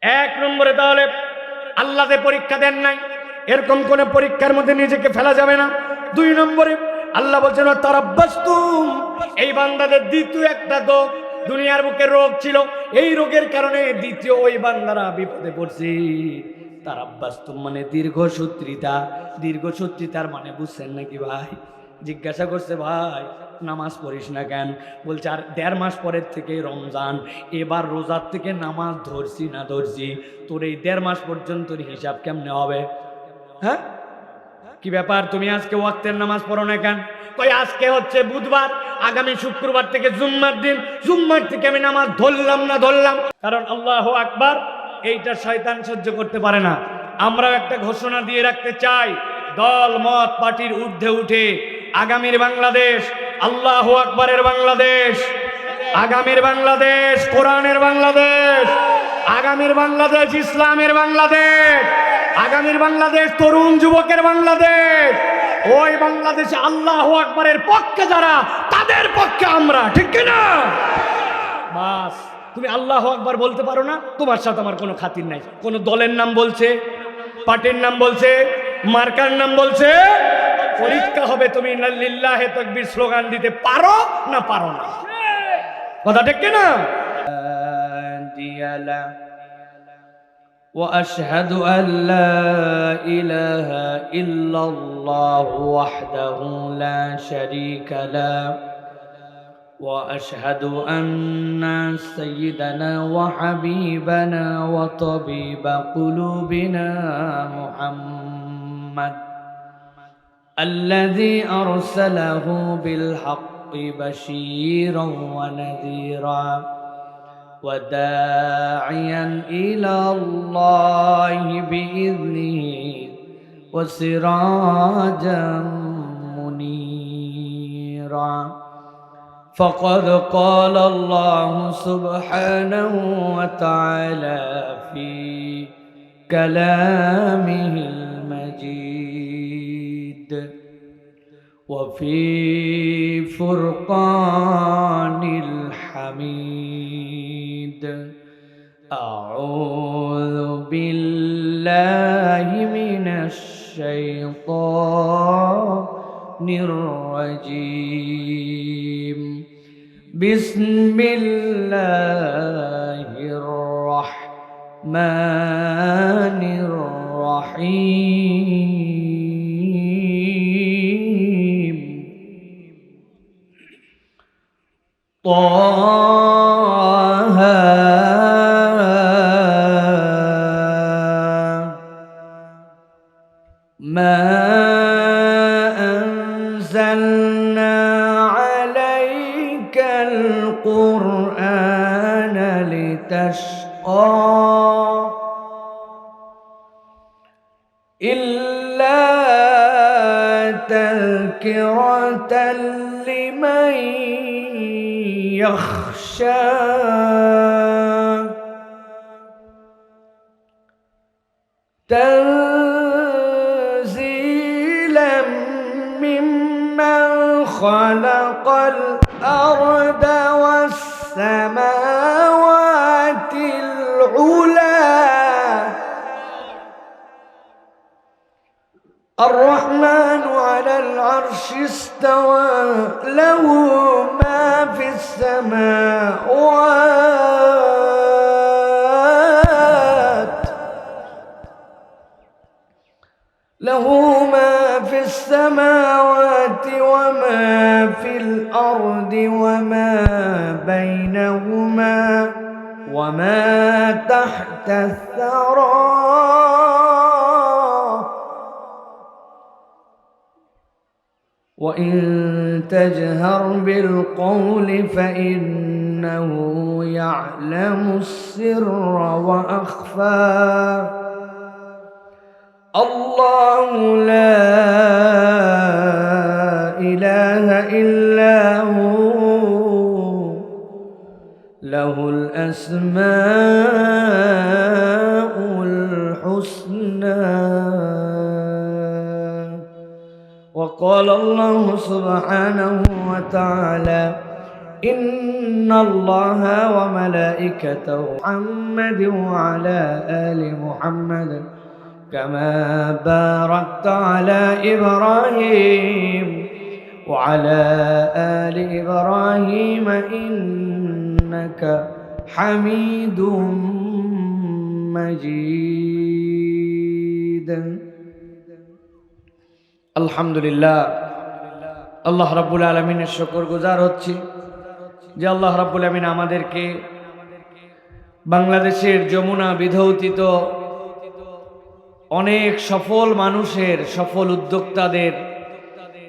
এক নম্বরে তাহলে আল্লাহ যে পরীক্ষা দেন নাই, এরকম কোন পরীক্ষার মধ্যে নিজেকে ফেলা যাবে না। দুই নম্বরে আল্লাহ বলছেন তারাব্বাসতুম, এই বান্দাদের দ্বিতীয় একটা দুনিয়ার বুকে রোগ ছিল, এই রোগের কারণে দ্বিতীয় ওই বান্দারা বিপদে পড়ছে। তারাব্বাসতুম মানে দীর্ঘসূত্রিতা। দীর্ঘসূত্রিতার মানে বুঝছেন নাকি ভাই? জিজ্ঞাসা করছে, ভাই নামাজ পড়িস না কেন? বলছে আর 1.5 মাস পরের থেকে রমজান, এবার রোজার থেকে নামাজ ধরছি না ধরছি, তোর এই 1.5 মাস পর্যন্ত হিসাব কেমনে হবে? হ্যাঁ, কি ব্যাপার, তুমি আজকে ওয়াক্তের নামাজ পড়ো না কেন? কই আজকে হচ্ছে বুধবার, আগামী শুক্রবার থেকে জুম্মার দিন, জুম্মার থেকে আমি নামাজ ধরলাম না ধরলাম। কারণ আল্লাহু আকবার এইটা শয়তান সহ্য করতে পারে না। আমরাও একটা ঘোষণা দিয়ে রাখতে চাই, দল মত পার্টির ঊর্ধ্বে উঠে আগামীর বাংলাদেশ আল্লাহু আকবারের বাংলাদেশ, আগামীর বাংলাদেশ কোরআনের বাংলাদেশ, আগামীর বাংলাদেশ ইসলামের বাংলাদেশ, আগামীর বাংলাদেশ তরুণ যুবকের বাংলাদেশ। ওই বাংলাদেশে আল্লাহু আকবারের পক্ষে যারা, তাদের পক্ষে আমরা, ঠিক কিনা? বাস, তুমি আল্লাহু আকবার বলতে পারো না, তোমার সাথে আমার কোনো খাতির নাই। কোন দলের নাম বলছে, পার্টির নাম বলছে, মার্কার নাম বলছে, পরীক্ষা হবে তুমি লিল্লাহে তাকবীর স্লোগান দিতে পারো না পারো না। কথা ঠিক কিনা? وأشهد أن لا إله إلا الله وحده لا شريك له وأشهد أن سيدنا وحبيبنا وطبيب قلوبنا محمد الذي أرسله بالحق بشيرا ونذيرا وداعيا إلى الله بإذنه وسراجا منيرا فقد قال الله سبحانه وتعالى في كلامه المجيد وفي فرقان الحميد أعوذ بالله من الشيطان الرجيم بسم الله الرحمن الرحيم طه ما أنزلنا عليك القرآن لتشقى إلا تذكرة لمن يخشى تنزيلا ممن خلق الأرض والسماوات العلى الرحمن على العرش استوى له ما في السماوات وما في الأرض وما بينهما وما تحت الثرى وإن تجهر بالقول فإنه يعلم السر وأخفى الله لا إله إلا هو له الأسماء الحسنى وقال الله سبحانه وتعالى إن الله وملائكته محمد وعلى آل محمد كما باركت على إبراهيم وعلى آل إبراهيم إنك حميد مجيد الحمد لله আল্লাহ রাব্বুল আলামিনের শুকর গুজার হচ্ছি যে আল্লাহ রাব্বুল আলামিন আমাদেরকে বাংলাদেশের যমুনা বিধৌতিত অনেক সফল মানুষের, সফল উদ্যোক্তাদের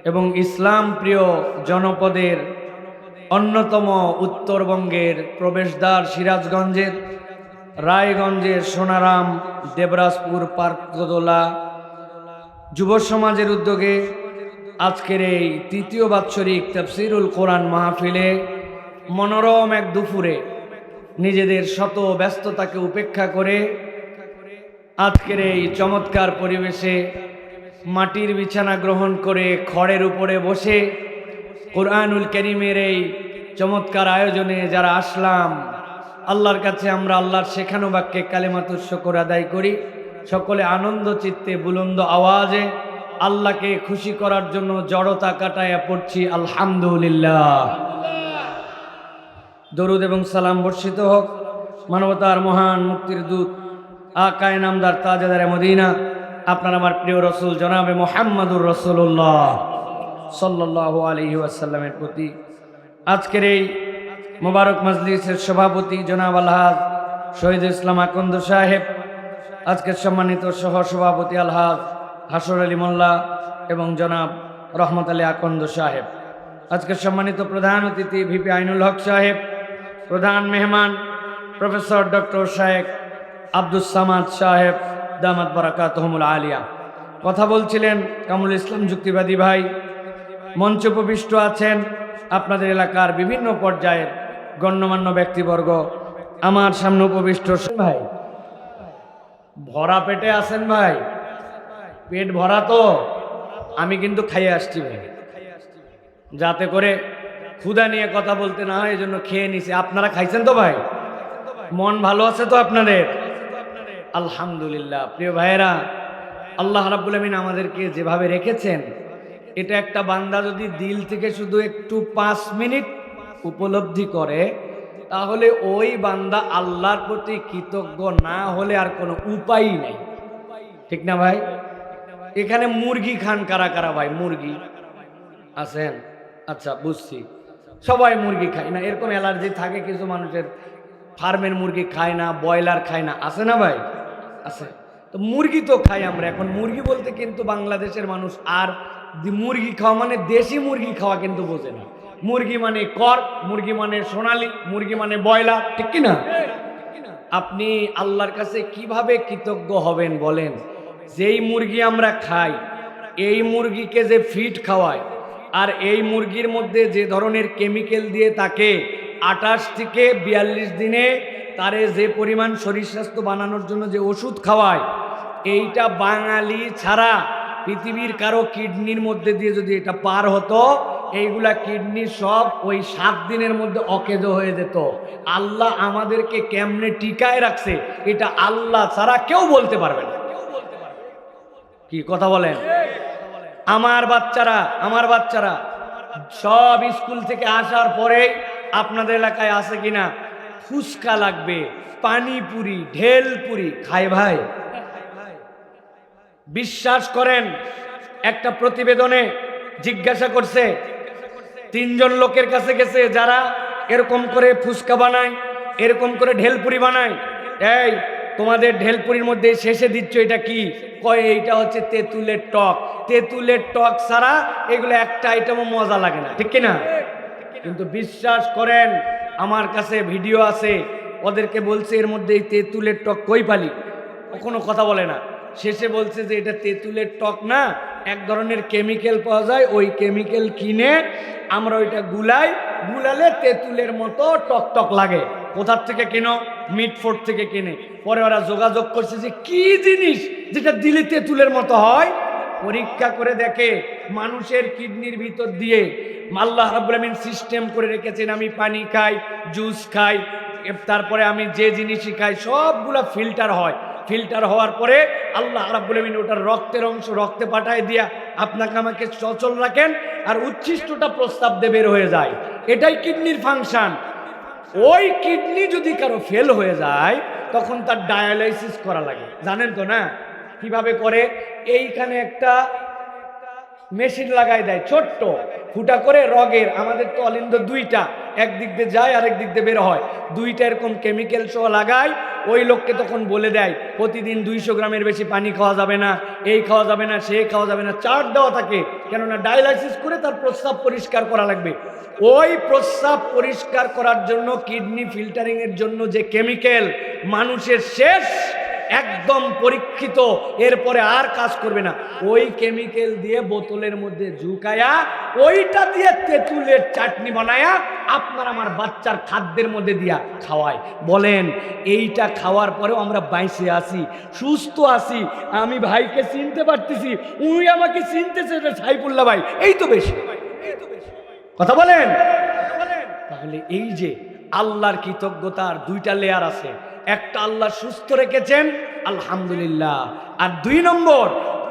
এবং ইসলাম প্রিয় জনপদের অন্যতম উত্তরবঙ্গের প্রবেশদ্বার সিরাজগঞ্জের, রায়গঞ্জের সোনারাম, দেবরাজপুর, পার্কদোলা যুব সমাজের উদ্যোগে আজকের এই তৃতীয় বাৎসরিক তাফসীরুল কোরআন মাহফিলে মনোরম এক দুপুরে নিজেদের শত ব্যস্ততাকে উপেক্ষা করে আজকের এই চমৎকার পরিবেশে মাটির বিছানা গ্রহণ করে খড়ের উপরে বসে কোরআনুল কারীমের এই চমৎকার আয়োজনে যারা আসলাম, আল্লাহর কাছে আমরা আল্লাহর শেখানো বাক্যে কালিমাতুশ শুকর আদায় করি। সকলে আনন্দ চিত্তে বুলন্দ আওয়াজে আল্লাহকে খুশি করার জন্য জড়তা কাটায়া পড়ছি আলহামদুলিল্লাহ। দরুদ এবং সালাম বর্ষিত হোক মানবতার মহান মুক্তির দূত আকায়ে নামদার তাজেদারে মদিনা আপনার আমার প্রিয় রসুল জনাবে মুহাম্মাদুর রাসূলুল্লাহ সাল্লাল্লাহু আলাইহি ওয়াসাল্লামের প্রতি। আজকের এই মোবারক মজলিসের সভাপতি জনাব আলহাজ শহীদুল ইসলাম আকন্দ সাহেব, আজকের সম্মানিত সহ সভাপতি আলহাজ হাসর আলী মোল্লা এবং জনাব রহমত আলী আকন্দ সাহেব, আজকের সম্মানিত প্রধান অতিথি ভিপি আইনুল হক সাহেব, প্রধান মেহমান প্রফেসর ডক্টর শেখ আব্দুস সামাদ সাহেব দামাত বারাকাতুহুমুল আলিয়া। কথা বলছিলেন কামরুল ইসলাম যুক্তিবাদী ভাই। মঞ্চ উপবিষ্ট আছেন আপনাদের এলাকার বিভিন্ন পর্যায়ের গণ্যমান্য ব্যক্তিবর্গ। আমার সামনে উপবিষ্ট ভাই, ভরা পেটে আছেন ভাই? পেট ভরা তো? আমি কিন্তু খাইয়ে আসছি ভাই, যাতে করে ক্ষুধা নিয়ে কথা বলতে না হয়, এই জন্য খেয়ে নিছি। আপনারা খাইছেন তো ভাই? মন ভালো আছে তো আপনাদের? আলহামদুলিল্লাহ। প্রিয় ভাইয়েরা, আল্লাহ রাব্বুল আমিন আমাদেরকে যেভাবে রেখেছেন, এটা একটা বান্দা যদি দিল থেকে শুধু একটু 5 মিনিট উপলব্ধি করে, তাহলে ওই বান্দা আল্লাহর প্রতি কৃতজ্ঞ না হলে আর কোনো উপায়ই নেই। ঠিক না ভাই? এখানে মুরগি খান কারা কারা ভাই? মুরগি আছেন? আচ্ছা, বুঝছি। সবাই মুরগি খায় না, এরকম অ্যালার্জি থাকে কিছু মানুষের। ফার্মের মুরগি খায় না, ব্রয়লার খায় না, আছে না ভাই? আছে। তো মুরগি তো খাই আমরা। এখন মুরগি বলতে কিন্তু বাংলাদেশের মানুষ আর মুরগি খাওয়া মানে দেশি মুরগি খাওয়া কিন্তু বোঝে না। মুরগি মানে কর্ক, মুরগি মানে সোনালি, মুরগি মানে ব্রয়লার, ঠিক কি না? আপনি আল্লাহর কাছে কিভাবে কৃতজ্ঞ হবেন বলেন? যেই মুরগি আমরা খাই, এই মুরগিকে যে ফিড খাওয়ায়, আর এই মুরগির মধ্যে যে ধরনের কেমিক্যাল দিয়ে তাকে 28 থেকে 42 দিনে তারে যে পরিমাণ শরীর স্বাস্থ্য বানানোর জন্য যে ওষুধ খাওয়ায়, এইটা বাঙালি ছাড়া পৃথিবীর কারো কিডনির মধ্যে দিয়ে যদি এটা পার হতো, এইগুলা কিডনি সব ওই 7 দিনের মধ্যে অকেজ হয়ে যেত। আল্লাহ আমাদেরকে কেমনে টিকায় রাখছে, এটা আল্লাহ ছাড়া কেউ বলতে পারবে না। কি কথা বলেন? আমার বাচ্চারা সব স্কুল থেকে আসার পরে আপনাদের এলাকায় আছে কিনা ফুচকা লাগবে, পানিপুরি, ঢেলপুরি খায় ভাই? বিশ্বাস করেন, একটা প্রতিবেদনে জিজ্ঞাসা করছে, 3 জন লোকের কাছে গেছে যারা এরকম করে ফুচকা বানায়, এরকম করে ঢেলপুরি বানায়। এই তোমাদের ঢেলপুরির মধ্যে শেষে দিচ্ছ এটা কি? কয় এইটা হচ্ছে তেঁতুলের টক। তেঁতুলের টক ছাড়া এগুলো একটা আইটেমও মজা লাগে না, ঠিক কিনা? কিন্তু বিশ্বাস করেন, আমার কাছে ভিডিও আছে, ওদেরকে বলছে এর মধ্যে এই তেঁতুলের টক কই পালি, কখনো কথা বলে না। শেষে বলছে যে এটা তেঁতুলের টক না, এক ধরনের কেমিক্যাল পাওয়া যায়, ওই কেমিক্যাল কিনে আমরা ওইটা গুলালে তেঁতুলের মতো টক টক লাগে। কোথার থেকে কেনো? মিটফোর্ড থেকে কিনে। পরে ওরা যোগাযোগ করছে যে কি জিনিস যেটা দিলে তেঁতুলের মতো হয়। পরীক্ষা করে দেখে মানুষের কিডনির ভিতর দিয়ে আল্লাহ রাব্বুল আলামিন সিস্টেম করে রেখেছেন, আমি পানি খাই, জুস খাই, তারপরে আমি যে জিনিসই খাই সবগুলা ফিল্টার হয়। ফিল্টার হওয়ার পরে আল্লাহ রাব্বুল আলামিন ওটার রক্তের অংশ রক্তে পাঠায় দিয়া আপনাকে আমাকে সচল রাখেন, আর উচ্ছিষ্টটা প্রস্তাব দিয়ে বের হয়ে যায়। এটাই কিডনির ফাংশন। ওই কিডনি যদি কারো ফেল হয়ে যায় তখন তার ডায়ালাইসিস করা লাগে, জানেন তো না? কিভাবে করে? এইখানে একটা মেশিন লাগাই দেয়, ছোট্ট ফুটা করে রগের, আমাদের তো অলিন্দ দুইটা, একদিক দিয়ে যায় আরেক দিক দিয়ে বের হয়, দুইটা এরকম কেমিক্যাল সহ লাগায়। ওই লোককে তখন বলে দেয় প্রতিদিন 200 গ্রামের বেশি পানি খাওয়া যাবে না, এই খাওয়া যাবে না, সে খাওয়া যাবে না, চার্ট দেওয়া থাকে, কেননা ডায়ালাইসিস করে তার প্রস্রাব পরিষ্কার করা লাগবে। ওই প্রস্রাব পরিষ্কার করার জন্য, কিডনি ফিল্টারিং এর জন্য যে কেমিক্যাল মানুষের শেষ একদম পরীক্ষিত, এরপরে আর কাজ করবে না, ওই কেমিক্যাল দিয়ে বোতলের মধ্যে ঝুঁকায়া ওইটা দিয়ে তেঁতুলের চাটনি বানায়া আপনার আমার বাচ্চার খাদ্যের মধ্যে দিয়া খাওয়ায়। বলেন এইটা খাওয়ার পরেও আমরা বাইসে আছি, সুস্থ আছি, আমি ভাইকে চিনতে পারতেছি, উনি আমাকে চিনতেছে, সাইফুল্লাহ ভাই, এই তো বেশি কথা বলেন। তাহলে এই যে আল্লাহর কৃতজ্ঞতার দুইটা লেয়ার আছে, একটা আল্লাহ সুস্থ রেখেছেন আলহামদুলিল্লাহ, আর 2 নম্বর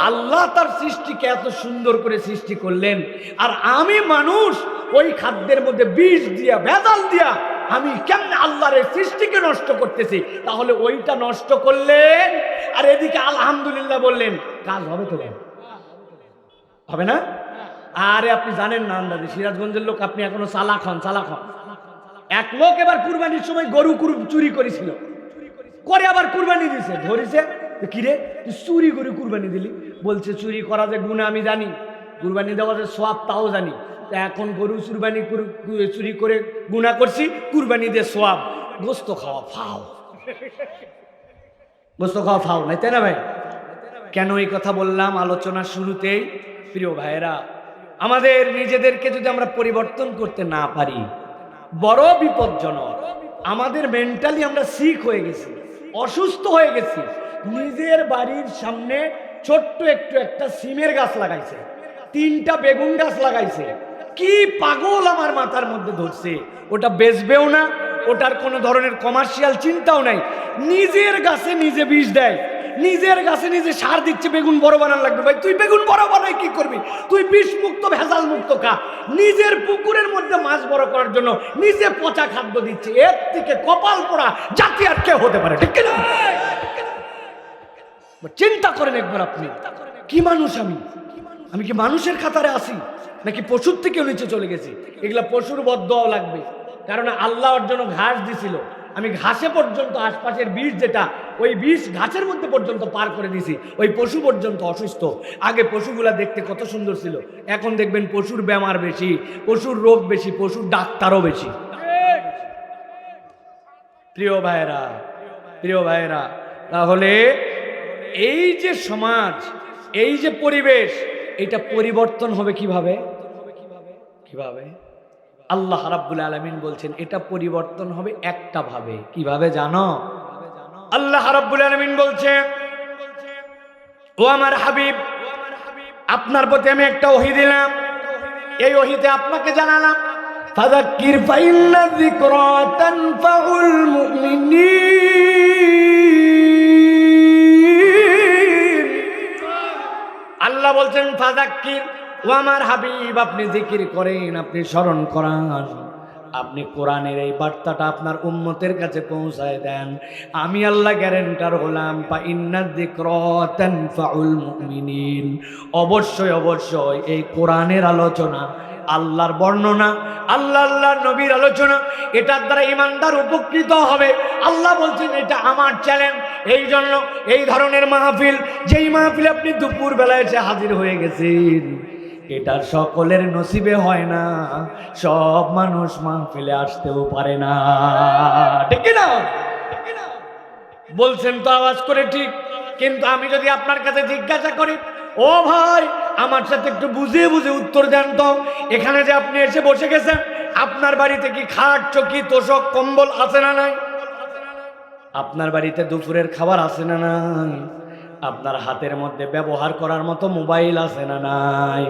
আল্লাহ তার সৃষ্টিকে এত সুন্দর করে সৃষ্টি করলেন, আর আমি মানুষ ওই খাদ্যের মধ্যে বিষ দিয়া ভেজাল দিয়া আমি কেমনে আল্লাহর এই সৃষ্টিকে নষ্ট করতেছি। তাহলে ওইটা নষ্ট করলেন আর এদিকে আলহামদুলিল্লাহ বললেন, কাজ হবে তো? হবে না? আরে আপনি জানেন না আন্দাজে, সিরাজগঞ্জের লোক, আপনি এখনো চালাক হন। এক লোক এবার কুরবানির সময় গরু চুরি করেছিল, করে আবার কুরবানি দিছে, ধরেছে, কিরে তুই চুরি করে কুরবানি দিলি? বলছে চুরি করা যে গুনাহ আমি জানি, কুরবানি দেওয়া যে সওয়াব তাও জানি, তা এখন গরু চুরি করে গুনাহ করছি, কুরবানি দিয়ে সওয়াব, গোস্ত খাওয়া ফাও, গোস্ত খাওয়া ফাও নাই, তাই না ভাই? কেন এই কথা বললাম আলোচনার শুরুতেই? প্রিয় ভাইয়েরা, আমাদের নিজেদেরকে যদি আমরা পরিবর্তন করতে না পারি বড় বিপজ্জনক। আমাদের মেন্টালি আমরা সিক হয়ে গেছি, অসুস্থ হয়ে গেছি। নিজের বাড়ির সামনে ছোট্ট একটা সিমের গাছ লাগাইছে, 3টা বেগুন গাছ লাগাইছে, কি পাগল আমার মাথার মধ্যে ধরছে। ওটা বেচবেও না, ওটার কোনো ধরনের কমার্শিয়াল চিন্তাও নাই, নিজের গাছে নিজে বিষ দেয়, নিজের গাছে নিজে সার দিচ্ছে, বেগুন বড় বানান লাগবে। ভাই তুই বেগুন বড় বানাই কি করবি? তুই বিষ মুক্ত ভেজাল মুক্ত খা। নিজের পুকুরের মধ্যে মাছ বড় করার জন্য নিজে পচা খাদ্য দিচ্ছে, এর থেকে কপাল পোড়া জাতি আর কে হতে পারে? ঠিক না? চিন্তা করেন একবার আপনি, কি মানুষ আমি কি মানুষের খাতারে আছি নাকি পশুর থেকেও নিচে চলে গেছি? এগুলা পশুর বদদোয়া লাগবে, কারণ আল্লাহ ওর জন্য ঘাস দিছিল, আমি ঘাসে পর্যন্ত আশপাশের বিষ যেটা, ওই বিষ ঘাসের মধ্যে পর্যন্ত পার করে দিছি, ওই পশু পর্যন্ত অসুস্থ। আগে পশুগুলা দেখতে কত সুন্দর ছিল, এখন দেখবেন পশুর বেমার বেশি, পশুর রোগ বেশি, পশুর ডাক্তারও বেশি। প্রিয় ভাইয়েরা, তাহলে এই যে সমাজ, এই যে পরিবেশ, এটা পরিবর্তন হবে কিভাবে? আল্লাহ রাব্বুল আলামিন বলছেন এটা পরিবর্তন হবে একটা ভাবে। কিভাবে জানো? আল্লাহ রাব্বুল আলামিন বলছেন, ও আমার হাবিব, আপনার প্রতি আমি একটা ওহী দিলাম, এই ওহীতে আপনাকে জানালাম, ফাযাক্কির ফাইন্না যিকরা তানফাউল মুমিনিন। আল্লাহ বলছেন ফাযাক্কির, ও আমার হাবিব আপনি জিকির করেন, আপনি স্মরণ করান, আপনি কোরআনের এই বার্তাটা আপনার উম্মতের কাছে পৌঁছায় দেন। আমি আল্লাহ গ্যারান্টার হলাম, ফাইন্না যিকরা তানফাউল মুমিনিন। অবশ্যই এই কোরআনের আলোচনা, আল্লাহর বর্ণনা, আল্লাহর নবীর আলোচনা, এটার দ্বারা ইমানদার উপকৃত হবে। আল্লাহ বলছেন এটা আমার চ্যালেঞ্জ। এই জন্য এই ধরনের মাহফিল, যেই মাহফিলে আপনি দুপুর বেলায় এসে হাজির হয়ে গেছেন, এটা সকলের নসিবে হয় না, সব মানুষ মাহফিলে আসতেও পারে না, ঠিক না? বলছেন তো আওয়াজ করে ঠিক, কিন্তু আমি যদি আপনার কাছে জিজ্ঞাসা করি, ও ভাই আমার সাথে একটু বুঝে উত্তর দেন তো, এখানে যে আপনি এসে বসে গেছেন, আপনার বাড়িতে কি খাট, চৌকি, তোষক, কম্বল আছে না নাই? আপনার বাড়িতে দুপুরের খাবার আছে না নাই? আপনার হাতের মধ্যে ব্যবহার করার মতো মোবাইল আছে না নাই?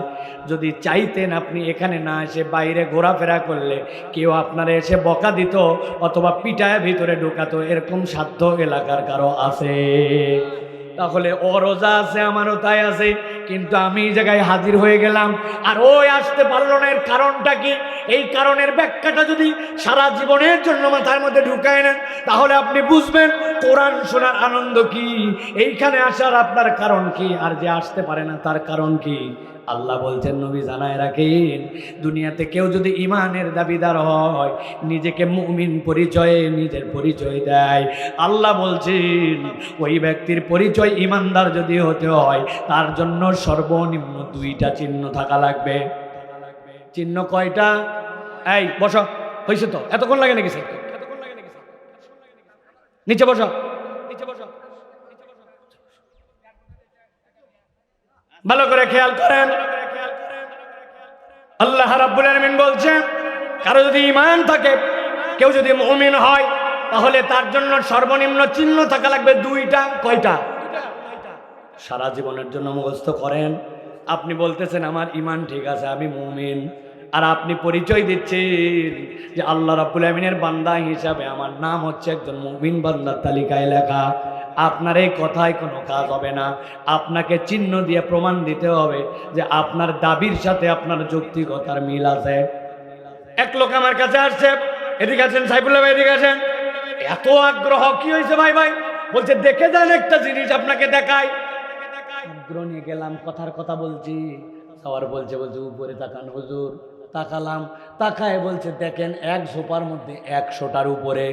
যদি চাইতেন আপনি এখানে না এসে বাইরে ঘোরাফেরা করলে কেউ আপনারা এসে বকা দিত অথবা পিটায় ভিতরে ঢোকাতো, এরকম সাধ্য এলাকার কারো আছে? তাহলে ও রোজা আছে, আমারও তাই আছে, কিন্তু আমি এই জায়গায় হাজির হয়ে গেলাম আর ওই আসতে পারলো না। এর কারণটা কি? এই কারণের ব্যাখ্যাটা যদি সারা জীবনের জন্য মাথার মধ্যে ঢুকায় নেন তাহলে আপনি বুঝবেন কোরআন শোনার আনন্দ কি, এইখানে আসার আপনার কারণ কি, আর যে আসতে পারে না তার কারণ কি। আল্লাহ বলছেন, নবী জানায় রাখেন, দুনিয়াতে কেউ যদি ইমানের দাবিদার হয়, নিজেকে মুমিন পরিচয়ে নিজের পরিচয় দেয়, আল্লাহ বলছেন ওই ব্যক্তির পরিচয় ইমানদার যদি হতে হয় তার জন্য সর্বনিম্ন 2টা চিহ্ন থাকা লাগবে। চিহ্ন কয়টা? এই বসো, হয়েছে তো, এতক্ষণ লাগে নাকি? নিচে বসো, ভালো করে খেয়াল করেন। আল্লাহ রাব্বুল আলামিন বলছেন, কারো যদি ঈমান থাকে, কেউ যদি মুমিন হয়, তাহলে তার জন্য সর্বনিম্ন চিহ্ন থাকা লাগবে 2টা। কয়টা? সারা জীবনের জন্য মুখস্থ করেন। আপনি বলতেছেন আমার ঈমান ঠিক আছে, আমি মুমিন, আর আপনি পরিচয় দিচ্ছেন যে আল্লাহ রাব্বুল আলামিনের বান্দা হিসাবে আমার নাম হচ্ছে একজন মুমিন বান্দার তালিকায় লেখা। আপনার এই কথায় কোনো কাজ হবে না, আপনাকে চিহ্ন দিয়ে প্রমাণ দিতে হবে যে আপনার দাবির সাথে আপনার যৌক্তিকতার মিল আছে। এক লোক আমার কাছে আসছে, এদিকে আছেন সাইফুল্লাহ ভাই, এদিকে আছেন। এত আগ্রহ, কি হয়েছে ভাই? ভাই বলছে দেখে যান একটা জিনিস আপনাকে দেখাই। আগ্রহ নিয়ে গেলাম, কথার কথা বলছি, সবার বলছে উপরে তাকান হুজুর। তাকালাম, তাকায় বলছে দেখেন এক সোপার মধ্যে 100টার উপরে।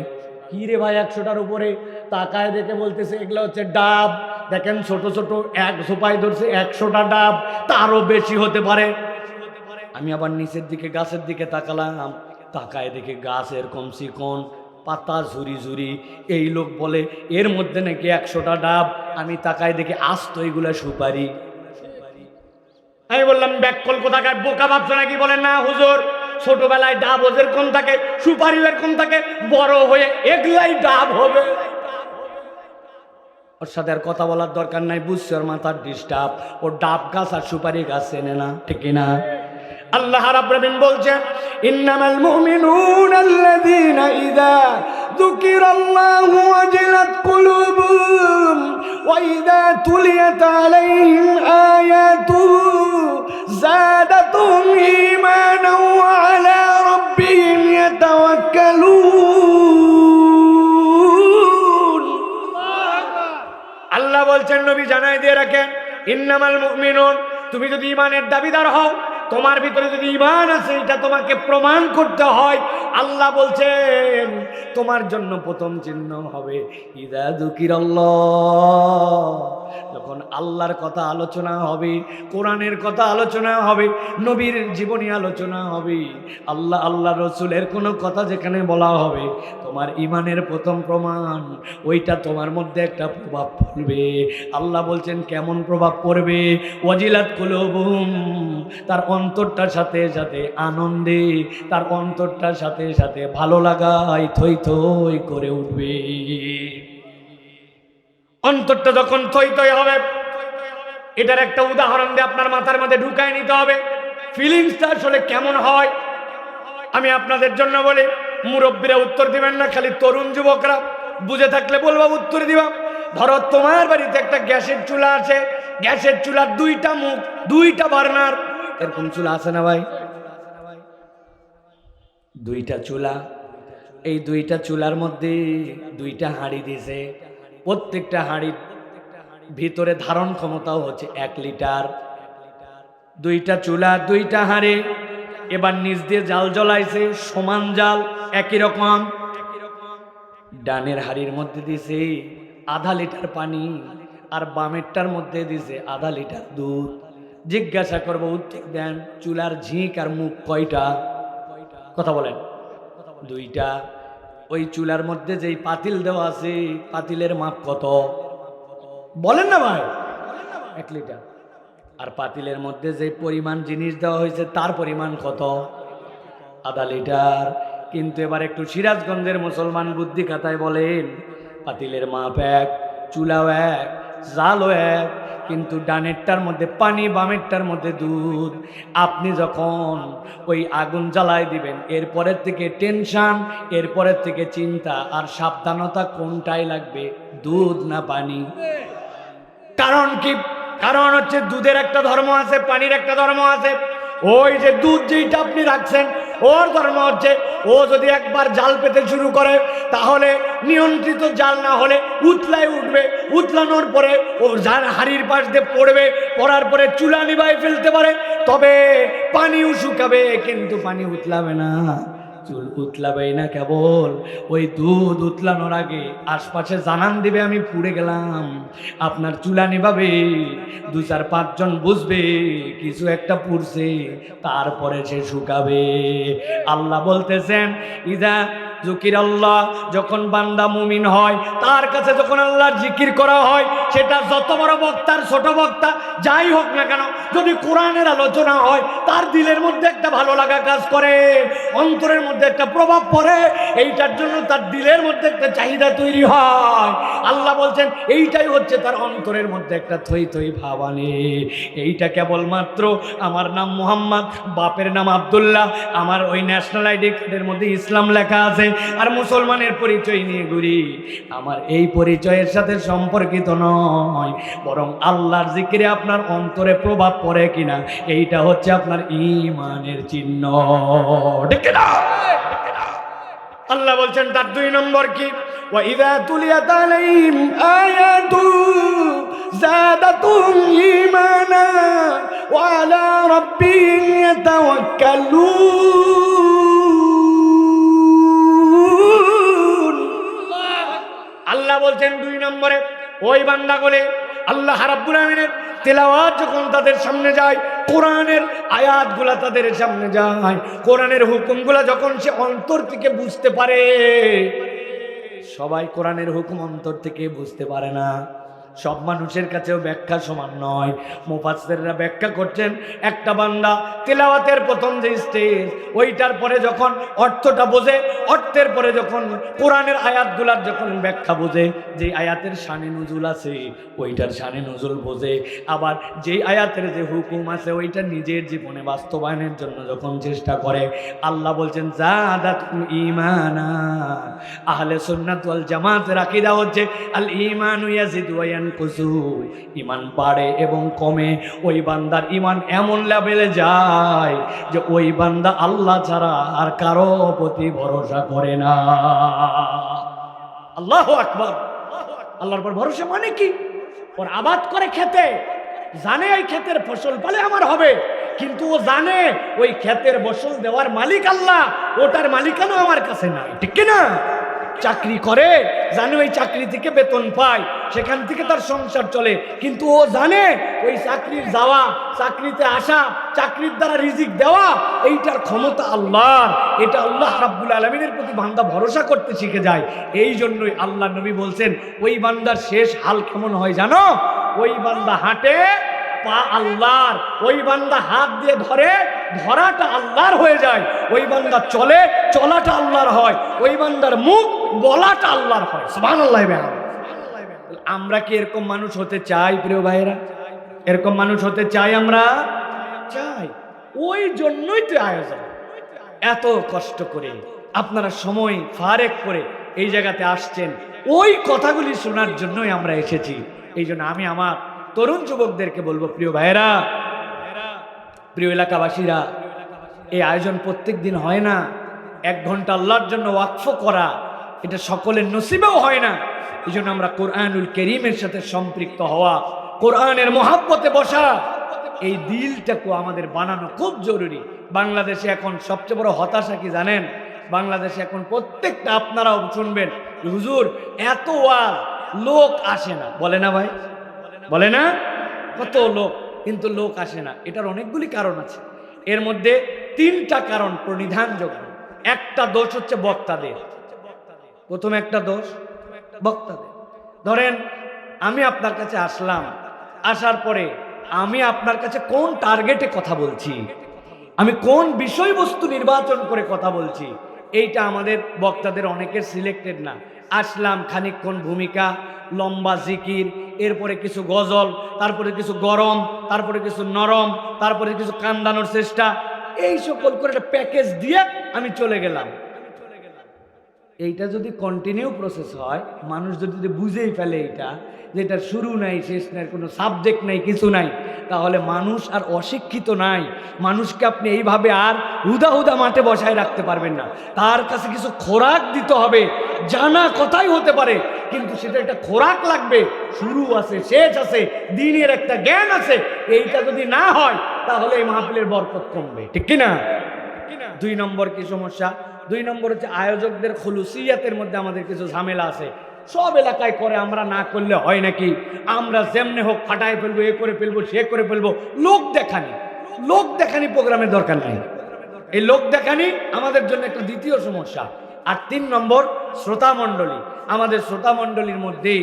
কি রে ভাই 100টার উপরে? তাকায় দেখে বলতেছে এগুলো হচ্ছে ডাব। দেখেন ছোট ছোট, এক সোপায় ধরছে 100টা ডাব, তারও বেশি হতে পারে। আমি আবার নিচের দিকে গাছের দিকে তাকালাম, তাকায় দেখে গাছ এরকম চিকন, পাতা ঝুরি ঝুরি। এই লোক বলে এর মধ্যে নাকি 100টা ডাব। আমি তাকায় দেখে আস্ত এগুলা সুপারি। আমি বললাম ব্যাককল কোথাকার, বোকা ভাবছো নাকি? বলেন না হুজুর, ছোটবেলায় ডাব ওদের কোন থাকে, সুপারি এরকম থাকে, বড় হয়ে এগুলাই ডাব হবে। ওর সাথে আর কথা বলার দরকার নাই, বুঝছে ওর মাথার ডিস্টার্ব। ও ডাব গাছ আর সুপারি গাছ চেনে না, ঠিক না? আল্লাহ রাব্বুল আলামিন বলছেন, ইন্নামাল মুমিনুনা আল্লাযীনা ইযা যুকিরাল্লাহু ওয়াজিলাত কুলুবুহুম ওয়া ইযা তুলিয়াত আলাইহিম আয়াতুহু যাদাতুহুম ঈমানান ওয়া আলা রাব্বিহিম ইয়াতাওয়াক্কালুন। আল্লাহ বলছেন, নবী জানাই দিয়ে রাখেন, ইন্নামাল মুমিনুন, তুমি যদি ঈমানের দাবিদার হও, তোমার ভিতরে যদি ঈমান আছে, এটা তোমাকে প্রমাণ করতে হয়। আল্লাহ বলছেন তোমার জন্য প্রথম চিহ্ন হবে ইযা যুকিরাল্লাহ, যখন আল্লাহর কথা আলোচনা হবে, কোরআনের কথা আলোচনা হবে, নবীর জীবনী আলোচনা হবে, আল্লাহ রসুলের কোনো কথা যেখানে বলা হবে, তোমার ঈমানের প্রথম প্রমাণ ওইটা তোমার মধ্যে একটা প্রভাব পড়বে। আল্লাহ বলছেন কেমন প্রভাব পড়বে? ওয়াজিলাত কুলুবুহুম, তার অন্তরটার সাথে সাথে আনন্দে, তার অন্তরটার সাথে সাথে ভালো লাগায় থই থই করে উঠবে। অন্তরটা যখন থই থই হবে, এটার একটা উদাহরণ দিয়ে আপনার মাথার মধ্যে ঢুকায় নিতে হবে ফিলিংসটা আসলে কেমন হয়। আমি আপনাদের জন্য বলি, মুরব্বীরা উত্তর দিবেন না, খালি তরুণ যুবকরা বুঝে থাকলে বলবা, উত্তর দিবা। ধরো তোমার বাড়িতে একটা গ্যাসের চুলা আছে, গ্যাসের চুলার 2টা মুখ, 2টা বার্নার, এরকম চুলা আছে না ভাই? 2টা চুলা, এই 2টা চুলার মধ্যে 2টা হাঁড়ি দিয়েছে, প্রত্যেকটা হাঁড়ির ভিতরে ধারণ ক্ষমতাও হচ্ছে 1 লিটার। 2টা চুলা, 2টা হাঁড়ি, এবার নিচ দিয়ে জাল জ্বলাইছে, সমান জাল একই রকম। ডানের হাঁড়ির মধ্যে দিছে আধা লিটার পানি, আর বামেরটার মধ্যে দিছে আধা লিটার দুধ। জিজ্ঞাসা করবো, উত্তর দেন, চুলার ঝিঁক আর মুখ কয়টা? কথা বলেন। 2টা। ওই চুলার মধ্যে যেই পাতিল দেওয়া আছে, পাতিলের মাপ কত? বলেন না ভাই, 1 লিটার। আর পাতিলের মধ্যে যে পরিমাণ জিনিস দেওয়া হয়েছে তার পরিমাণ কত? আধা লিটার। কিন্তু এবার একটু সিরাজগঞ্জের মুসলমান বুদ্ধি খাতায় বলেন, পাতিলের মাপ 1, চুলাও 1, জালও এক, কিন্তু ডানেরটার মধ্যে পানি, বামেরটার মধ্যে দুধ। আপনি যখন ওই আগুন জ্বালায় দিবেন, এরপরের থেকে টেনশন, এরপরের থেকে চিন্তা আর সাবধানতা কোনটাই লাগবে, দুধ না পানি? কারণ কি? কারণ হচ্ছে দুধের একটা ধর্ম আছে, পানির একটা ধর্ম আছে। ওই যে দুধ যেইটা আপনি রাখছেন, ওর ধর্ম হচ্ছে ও যদি একবার জাল পেতে শুরু করে তাহলে নিয়ন্ত্রিত জাল না হলে উতলায় উঠবে, উতলানোর পরে ও যার হাড়ির পাশ দিয়ে পড়বে, পড়ার পরে চুলা নিভায় ফেলতে পারে, তবে পানিও শুকাবে কিন্তু পানি উতলাবে না। চুল উতলাবেই না, কেবল ওই দুধ উতলানোর আগে আশপাশে জানান দিবে আমি পুড়ে গেলাম, আপনার চুলা নিভাবে, 2-4-5 জন বুঝবে কিছু একটা পুড়ছে, তারপরে সে শুকাবে। আল্লাহ বলতেছেন ইদা যুকির আল্লাহ, যখন বান্দা মুমিন হয়, তার কাছে যখন আল্লাহর জিকির করা হয়, সেটা যত বড় বক্তার ছোট বক্তা যাই হোক না কেন, যদি কোরআনের আলোচনা হয়, তার দিলের মধ্যে একটা ভালো লাগা কাজ করে, অন্তরের মধ্যে একটা প্রভাব পড়ে, এইটার জন্য তার দিলের মধ্যে একটা চাহিদা তৈরি হয়। আল্লাহ বলছেন এইটাই হচ্ছে তার অন্তরের মধ্যে একটা থই থই ভাব আনে। এইটা কেবলমাত্র আমার নাম মুহাম্মদ, বাপের নাম আব্দুল্লাহ, আমার ওই ন্যাশনাল আইডি কার্ডের মধ্যে ইসলাম লেখা আছে, আর মুসলমানের পরিচয় নিয়ে ঘুরি, আমার এই পরিচয়ের সাথে সম্পর্কিত নয়, বরং আল্লাহর জিকিরে আপনার অন্তরে প্রভাব পড়ে কিনা, এইটা হচ্ছে আপনার ঈমানের চিহ্ন। ঠিক না? আল্লাহ বলছেন তার 2 নম্বর কি, ওয়া ইযা তুলিয়াত আলাইহিম আয়াতু যাদাতুহুম ঈমানা ওয়া আলা রাব্বিহিম ইয়াতাওয়াক্কালুন। আল্লাহ বলছেন 2 নম্বরে ওই বান্দাগুলো আল্লাহ রাব্বুল আমিনের তেলাওয়াত যখন তাদের সামনে যায়, কোরআনের আয়াতগুলা তাদের সামনে যায়, কোরআনের হুকুমগুলা যখন সে অন্তর থেকে বুঝতে পারে, সবাই কোরআনের হুকুম অন্তর থেকে বুঝতে পারে না, সব মানুষের কাছেও ব্যাখ্যা সমান নয়। মুফাসসিররা ব্যাখ্যা করছেন, একটা বান্দা তেলাওয়াতের প্রথম যে স্টেজ, ওইটার পরে যখন অর্থটা বোঝে, অর্থের পরে যখন কোরআনের আয়াতগুলার যখন ব্যাখ্যা বোঝে, যে আয়াতের শানে নুজুল আছে ওইটার শানে নুজুল বোঝে, আবার যেই আয়াতের যে হুকুম আছে ওইটা নিজের জীবনে বাস্তবায়নের জন্য যখন চেষ্টা করে, আল্লাহ বলছেন যাদাতুম ঈমানা। আহলে সুন্নাত ওয়াল জামাতের আকীদা হচ্ছে আল ঈমানু ইয়াজিদু ওয়া ইয়ানকুসু, ঈমান বাড়ে এবং কমে। ওই বান্দার ঈমান এমন লেভেলে যায় যে ওই বান্দা আল্লাহ ছাড়া আর কারো প্রতি ভরসা করে না। আল্লাহু আকবার। আল্লাহর উপর ভরসা মানে কি? ওর আবাদ করে খেতে, জানে ওই ক্ষেতের ফসল পালে আমার হবে, কিন্তু ও জানে ওই ক্ষেতের ফসল দেওয়ার মালিক আল্লাহ, ওটার মালিকানা আমার কাছে নাই। ঠিক না? চাকরি করে, জানে ওই চাকরি থেকে বেতন পায়, সেখান থেকে তার সংসার চলে, কিন্তু ও জানে ওই চাকরির যাওয়া, চাকরিতে আসা, চাকরির দ্বারা রিজিক দেওয়া, এইটার ক্ষমতা আল্লাহর। এটা আল্লাহ রাব্বুল আলামিনের প্রতি বান্দা ভরসা করতে শিখে যায়। এই জন্যই আল্লাহ নবী বলছেন ওই বান্দার শেষ হাল কেমন হয় জানো? ওই বান্দা হাঁটে, পা আল্লাহর, ওই বান্দা হাত দিয়ে ধরে, ধরাটা আল্লাহর হয়ে যায়, ওই বান্দা চলে, চলাটা আল্লাহর হয়, ওই বান্দার মুখ বলাটা আল্লাহর হয়। সুবহানাল্লাহ। আমরা কি এরকম মানুষ হতে চাই প্রিয় ভাইরা? এরকম মানুষ হতে চাই? আমরা চাই। ওই জন্যই তো আয়োজন, এত কষ্ট করে আপনারা সময় ফারেক করে এই জায়গাতে আসছেন, ওই কথাগুলি শোনার জন্যই আমরা এসেছি। এই জন্য আমি আমার তরুণ যুবকদেরকে বলবো, প্রিয় ভাইরা, প্রিয় এলাকাবাসীরা, এই আয়োজন প্রত্যেক দিন হয় না। 1 ঘন্টা আল্লাহর জন্য ওয়াকফ করা, এটা সকলের নসিবেও হয় না। এই জন্য আমরা কোরআনুল কারীমের সাথে সম্পৃক্ত হওয়া, কোরআনের মহাব্বতে বসা, এই দিলটাকে আমাদের বানানো খুব জরুরি। বাংলাদেশে এখন সবচেয়ে বড় হতাশা কি জানেন? বাংলাদেশে এখন প্রত্যেকটা, আপনারাও শুনবেন, হুজুর এত ওয়াজ, লোক আসে না, বলে না ভাই? বলে না? কত লোক, কিন্তু লোক আসে না। এটার অনেকগুলি কারণ আছে, এর মধ্যে 3টা কারণ প্রনিধানযোগ্য। একটা দোষ হচ্ছে বক্তাদের। প্রথম একটা দোষ বক্তাদের। ধরেন আমি আপনার কাছে আসলাম, আসার পরে আমি আপনার কাছে কোন টার্গেটে কথা বলছি, আমি কোন বিষয়বস্তু নির্বাচন করে কথা বলছি, এইটা আমাদের বক্তাদের অনেকের সিলেক্টেড না। আসলাম, খানিকক্ষণ ভূমিকা, লম্বা জিকির, এরপরে কিছু গজল, তারপরে কিছু গরম, তারপরে কিছু নরম, তারপরে কিছু কান্দানোর চেষ্টা, এই সকল করে একটা প্যাকেজ দিয়ে আমি চলে গেলাম। এইটা যদি কন্টিনিউ প্রসেস হয়, মানুষ যদি বুঝেই ফেলে এইটা যে এটার শুরু নাই শেষ নাই, কোনো সাবজেক্ট নাই, কিছু নাই, তাহলে মানুষ আর অশিক্ষিত নাই। মানুষকে আপনি এইভাবে আর হুদা হুদা মাঠে বসায় রাখতে পারবেন না। তার কাছে কিছু খোরাক দিতে হবে। জানা কথাই হতে পারে, কিন্তু সেটা একটা খোরাক লাগবে। শুরু আছে, শেষ আছে, দিনের একটা জ্ঞান আছে। এইটা যদি না হয় তাহলে এই মাহফিলের বরকত কমবে, ঠিক কিনা? 2 নম্বর কি সমস্যা? 2 নম্বর হচ্ছে আয়োজকদের খুলুসিয়াতের মধ্যে আমাদের কিছু ঝামেলা আছে। সব এলাকায় করে, আমরা না করলে হয় নাকি? আমরা যেমনে হোক ফাটাই ফেলবো, এ করে ফেলবো, সে করে ফেলবো। লোক দেখানি প্রোগ্রামের দরকার নাই। এই লোক দেখানি আমাদের জন্য একটা দ্বিতীয় সমস্যা। আর 3 নম্বর শ্রোতা মণ্ডলী। আমাদের শ্রোতা মণ্ডলীর মধ্যে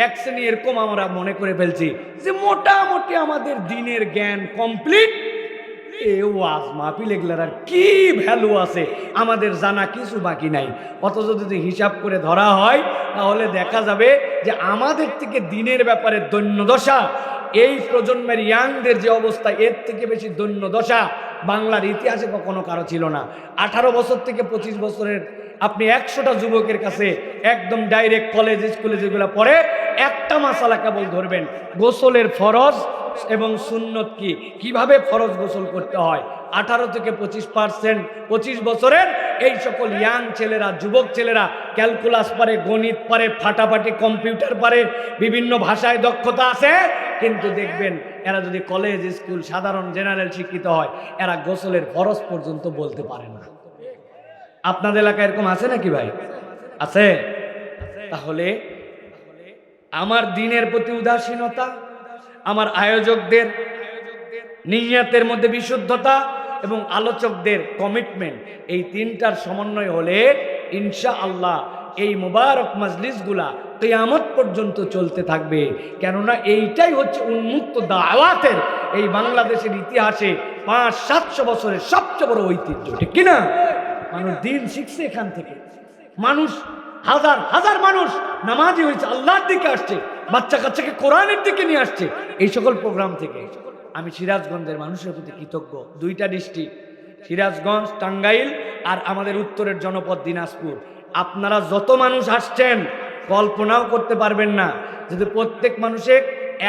এক শ্রেণী এরকম আমরা মনে করে ফেলছি যে মোটামুটি আমাদের দিনের জ্ঞান কমপ্লিট, এ ওয়াজ মাহফিল এগুলার আর কি ভ্যালু আছে, আমাদের জানা কিছু বাকি নাই। অথচ যদি হিসাব করে ধরা হয় তাহলে দেখা যাবে যে আমাদের থেকে দিনের ব্যাপারে দৈন্যদশা, এই প্রজন্মের ইয়াংদের যে অবস্থা, এর থেকে বেশি দৈন্যদশা বাংলার ইতিহাসে কখনো কারো ছিল না। 18 বছর থেকে 25 বছরের আপনি 100টা যুবকের কাছে একদম ডাইরেক্ট কলেজ স্কুলে যেগুলো পড়ে, একটা মাসালা কেবল ধরবেন, গোসলের ফরজ এবং সুন্নত কি, কিভাবে ফরজ গোসল করতে হয়। 18 থেকে 25%, 25 বছরের এই সকল ইয়াং ছেলেরা, যুবক ছেলেরা ক্যালকুলাস পারে, গণিত পারে, ফাটাফাটি কম্পিউটার পারে, বিভিন্ন ভাষায় দক্ষতা আছে, কিন্তু দেখবেন এরা যদি কলেজ স্কুল সাধারণ জেনারেল শিক্ষিত হয়, এরা গোসলের ফরজ পর্যন্ত বলতে পারে না। আপনাদের এলাকায় এরকম আছে নাকি ভাই? আছে? তাহলে আমার দিনের প্রতি উদাসীনতা, আমার আয়োজকদের নিয়তের মধ্যে বিশুদ্ধতা এবং আলোচকদের কমিটমেন্ট, এই 3টার সমন্বয় হলে ইনশাআল্লাহ এই মুবারক মাজলিসগুলা কিয়ামত পর্যন্ত চলতে থাকবে। কেননা এইটাই হচ্ছে উন্মুক্ত দাওয়াতের এই বাংলাদেশের ইতিহাসে 500-700 বছরের সবচেয়ে বড় ঐতিহ্য, ঠিক কিনা? মানুষ দিন শিখছে এখান থেকে। মানুষ হাজার হাজার মানুষ নামাজি হয়েছে, আল্লাহর দিকে আসছে, বাচ্চা কাচ্চাকে কোরআনের দিকে নিয়ে আসছে এই সকল প্রোগ্রাম থেকে। আমি সিরাজগঞ্জের মানুষের প্রতি কৃতজ্ঞ। 2টা ডিস্ট্রিক্ট, সিরাজগঞ্জ, টাঙ্গাইল আর আমাদের উত্তরের জনপদ দিনাজপুর। আপনারা যত মানুষ আসছেন কল্পনাও করতে পারবেন না। যদি প্রত্যেক মানুষে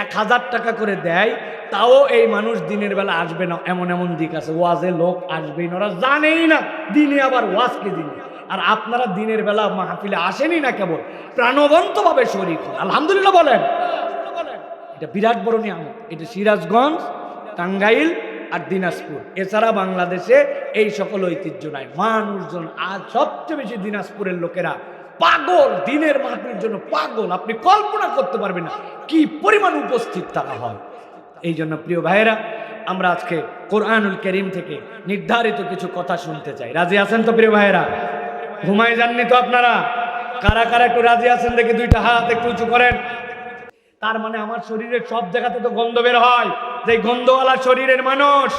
1000 টাকা করে দেয়, তাও এই মানুষ দিনের বেলা আসবে না। এমন এমন দিক আছে, ওয়াজে লোক আসবেই না, ওরা জানেই না দিনে আবার ওয়াজকে দিনে। আর আপনারা দিনের বেলা মাহফিলে আসেনি না, কেবল প্রাণবন্তভাবে শরীক হন। আলহামদুলিল্লাহ বলেন। এটা বিরাট বড় নিয়ামত। এটা সিরাজগঞ্জ, টাঙ্গাইল আর দিনাজপুর, এছাড়া বাংলাদেশে এই সকল ঐতিহ্য নাই। মানুষজন আজ সবচেয়ে বেশি দিনাজপুরের লোকেরা পাগল, দিনের মাহফিলের জন্য পাগল। আপনি কল্পনা করতে পারবেন না কি পরিমাণ উপস্থিত তারা হয়। এই জন্য প্রিয় ভাইয়েরা, আমরা আজকে কোরআনুল কারীম থেকে নির্ধারিত কিছু কথা শুনতে চাই। রাজি আছেন তো প্রিয় ভাইয়েরা? ঘুমায় যাননি তো আপনারা? কারা কারা একটু রাজি আছেন দেখি 2টা হাত একটু উঁচু করেন। তার মানে আমার শরীরের সব জায়গাতে তো গন্ধ বের হয়, যে গন্ধওয়ালা শরীরের মানুষ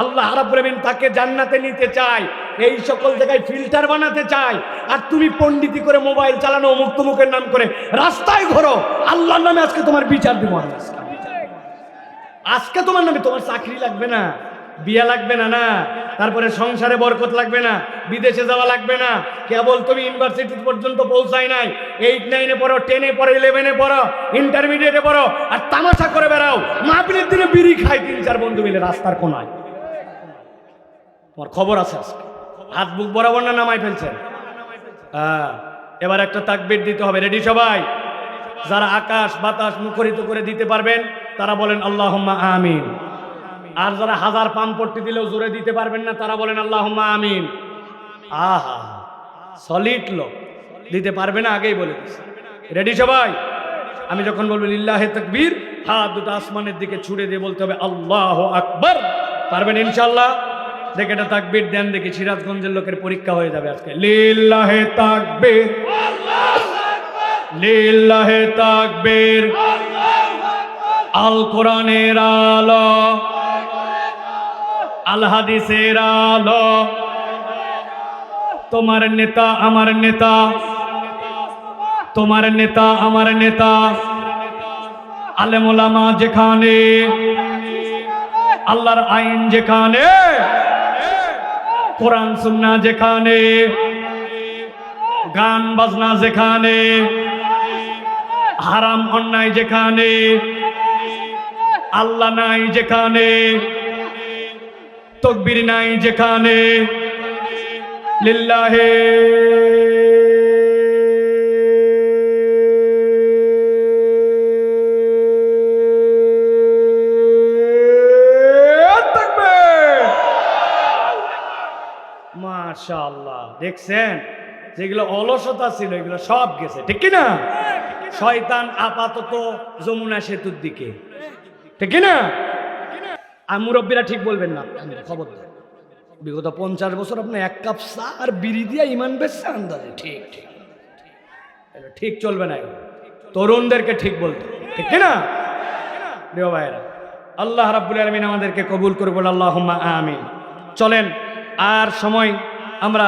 আল্লাহ রাব্বুল আমিন তাকে জান্নাতে নিতে চায়, এই সকল জায়গায় ফিল্টার বানাতে চায়। আর তুমি পণ্ডিতি করে মোবাইল চালানো, অমুক তমুকের নাম করে রাস্তায় ঘোরো, আল্লাহর নামে আজকে তোমার বিচার দিব আমি। আজকে তোমার নামে, তোমার চাকরি লাগবে না, বিয়া লাগবে না, না তারপরে সংসারে বরকত লাগবে না, বিদেশে যাওয়া লাগবে না, কেবল তুমি ইউনিভার্সিটি পর্যন্ত পৌঁছাই নাই, 8, 9-এ পড়ো, 10-এ পড়ো, 11-এ পড়ো, ইন্টারমিডিয়েটে পড়ো, আর তামাশা করে বেড়াও, মাহফিলের দিনে বিড়ি খাই 3-4 বন্ধু মিলে রাস্তার কোনায়। তোমার খবর আছে আজকে। হাত বুক বরাবর না নামাই ফেলছেন? এবার একটা তাকবীর দিতে হবে। রেডি সবাই? যারা আকাশ বাতাস মুখরিত করে দিতে পারবেন তারা বলেন আল্লাহুম্মা আমিন। আর যারা 1000 পাম্পট্টি দিলেও জোরে দিতে পারবেন না তারা বলেন আল্লাহুম্মা আমিন। আহা, সলিড লোক দিতে পারবে না, আগেই বলে দিচ্ছি। রেডি সবাই? আমি যখন বলবো লিল্লাহে তাকবীর, হাত দুটো আসমানের দিকে ছুড়ে দিয়ে বলতে হবে আল্লাহু আকবার। পারবেন ইনশাআল্লাহ? দেখে এটা তাকবীর দেন দেখি, সিরাজগঞ্জের লোকের পরীক্ষা হয়ে যাবে আজকে। লিল্লাহে তাকবীর, লিল্লাহে তাকবীর, আল কোরআনের আলো, আল হাদিসের আলো, তোমার নেতা আমার নেতা, তোমার নেতা আমার নেতা, আলেম ওলামা যেখানে, আল্লাহর আইন যেখানে, কোরআন সুন্নাহ যেখানে, গান বাজনা যেখানে, হারাম অন্যায় যেখানে, আল্লাহ নাই যেখানে, তাকবীর নাই যেখানে, লিল্লাহে তাকবীর। মাশাআল্লাহ, দেখছেন যেগুলো অলসতা ছিল এগুলো সব গেছে, ঠিক কি না? শয়তান আপাতত যমুনা সেতুর দিকে, ঠিক কি না? আর মুরব্বীরা ঠিক বলবেন না, খবরদার। বিগত 50 বছর আপনি এক কাপ চা আর বিড়ি দিয়া ইমান বেচছে আন্দাজে, ঠিক ঠিক ঠিক চলবে না। তরুণদেরকে ঠিক বলতে, ঠিক কি না? প্রিয় ভাইরা, আল্লাহ রাব্বুল আলামিন আমাদেরকে কবুল করে, বলে আল্লাহুম্মা আমিন। চলেন, আর সময় আমরা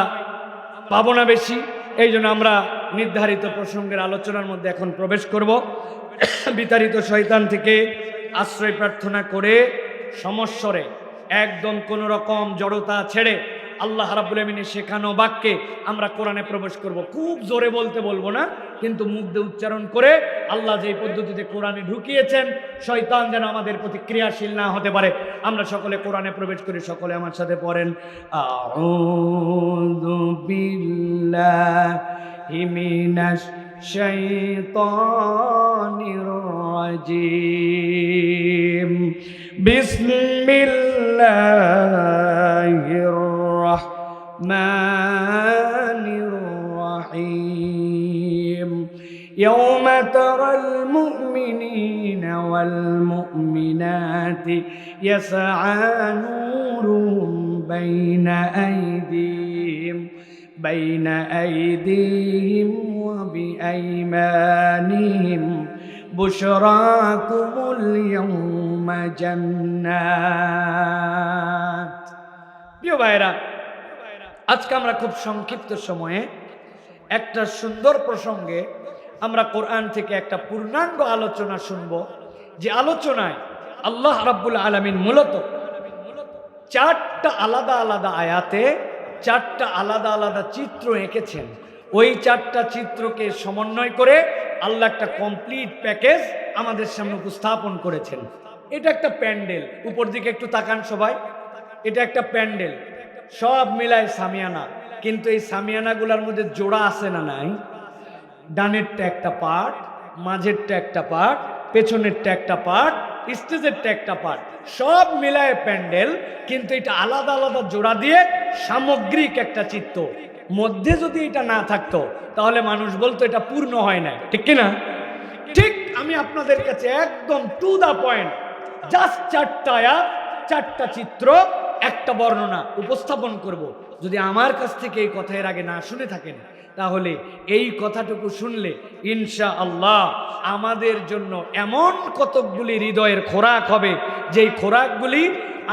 পাবো না বেশি, এই জন্য আমরা নির্ধারিত প্রসঙ্গের আলোচনার মধ্যে এখন প্রবেশ করব। বিতাড়িত শয়তান থেকে আশ্রয় প্রার্থনা করে সমস্বরে একদম কোন রকম জড়তা ছেড়ে আল্লাহ রাব্বুল আলামিনের শেখানো বাক্যে আমরা কোরআনে প্রবেশ করব। খুব জোরে বলতে বলবো না, কিন্তু মুখ দিয়ে উচ্চারণ করে আল্লাহ যেই পদ্ধতিতে কোরআনে ঢুকিয়েছেন, শয়তান যেন আমাদের প্রতি ক্রিয়াশীল না হতে পারে। আমরা সকলে কোরআনে প্রবেশ করি, সকলে আমার সাথে পড়েন, আউযু বিল্লাহি মিনাশ শাইতানির রাজিম। বিসমিল্লাহির রাহমানির রাহিম। ইয়াওমা তারাল মুমিনিনা ওয়াল মুমিনাতি ইয়াসআ নূরুহুম বাইনা আইদিহিম ওয়া বিআইমানিহিম বুশরাকুমুল ইয়াওমা জান্নাত। প্রিয় ভাইরা, আজকে আমরা খুব সংক্ষিপ্ত সময়ে একটা সুন্দর প্রসঙ্গে আমরা কোরআন থেকে একটা পূর্ণাঙ্গ আলোচনা শুনব, যে আলোচনায় আল্লাহ রাব্বুল আলামিন মূলত 4টা আলাদা আলাদা আয়াতে 4টা আলাদা আলাদা চিত্র এঁকেছেন। ওই 4টা চিত্রকে সমন্বয় করে আল্লাহ একটা কমপ্লিট প্যাকেজ আমাদের সামনে উপস্থাপন করেছেন। এটা একটা প্যান্ডেল, উপর দিকে একটু তাকান সবাই, এটা একটা প্যান্ডেল, সব মিলায় সামিয়ানা, কিন্তু এই সামিয়ানাগুলোর মধ্যে জোড়া আছে না নাই? ডানেরটা একটা পার্ট, মাঝেরটা একটা পার্ট, পেছনেরটা একটা পার্ট, স্টেজেরটা একটা পার্ট, সব মিলায় প্যান্ডেল, কিন্তু এটা আলাদা আলাদা জোড়া দিয়ে সামগ্রিক একটা চিত্র। মধ্যে যদি এটা না থাকতো তাহলে মানুষ বলতো এটা পূর্ণ হয় না, ঠিক কিনা? ঠিক আমি আপনাদের কাছে একদম টু দা পয়েন্ট, জাস্ট 4টা আয়াত, 4টা চিত্র, একটা বর্ণনা উপস্থাপন করব। যদি আমার কাছ থেকে এই কথা এর আগে না শুনে থাকেন, তাহলে এই কথাটুকু শুনলে ইনশাআল্লাহ আমাদের জন্য এমন কতকগুলি হৃদয়ের খোরাক হবে, যেই খোরাকগুলি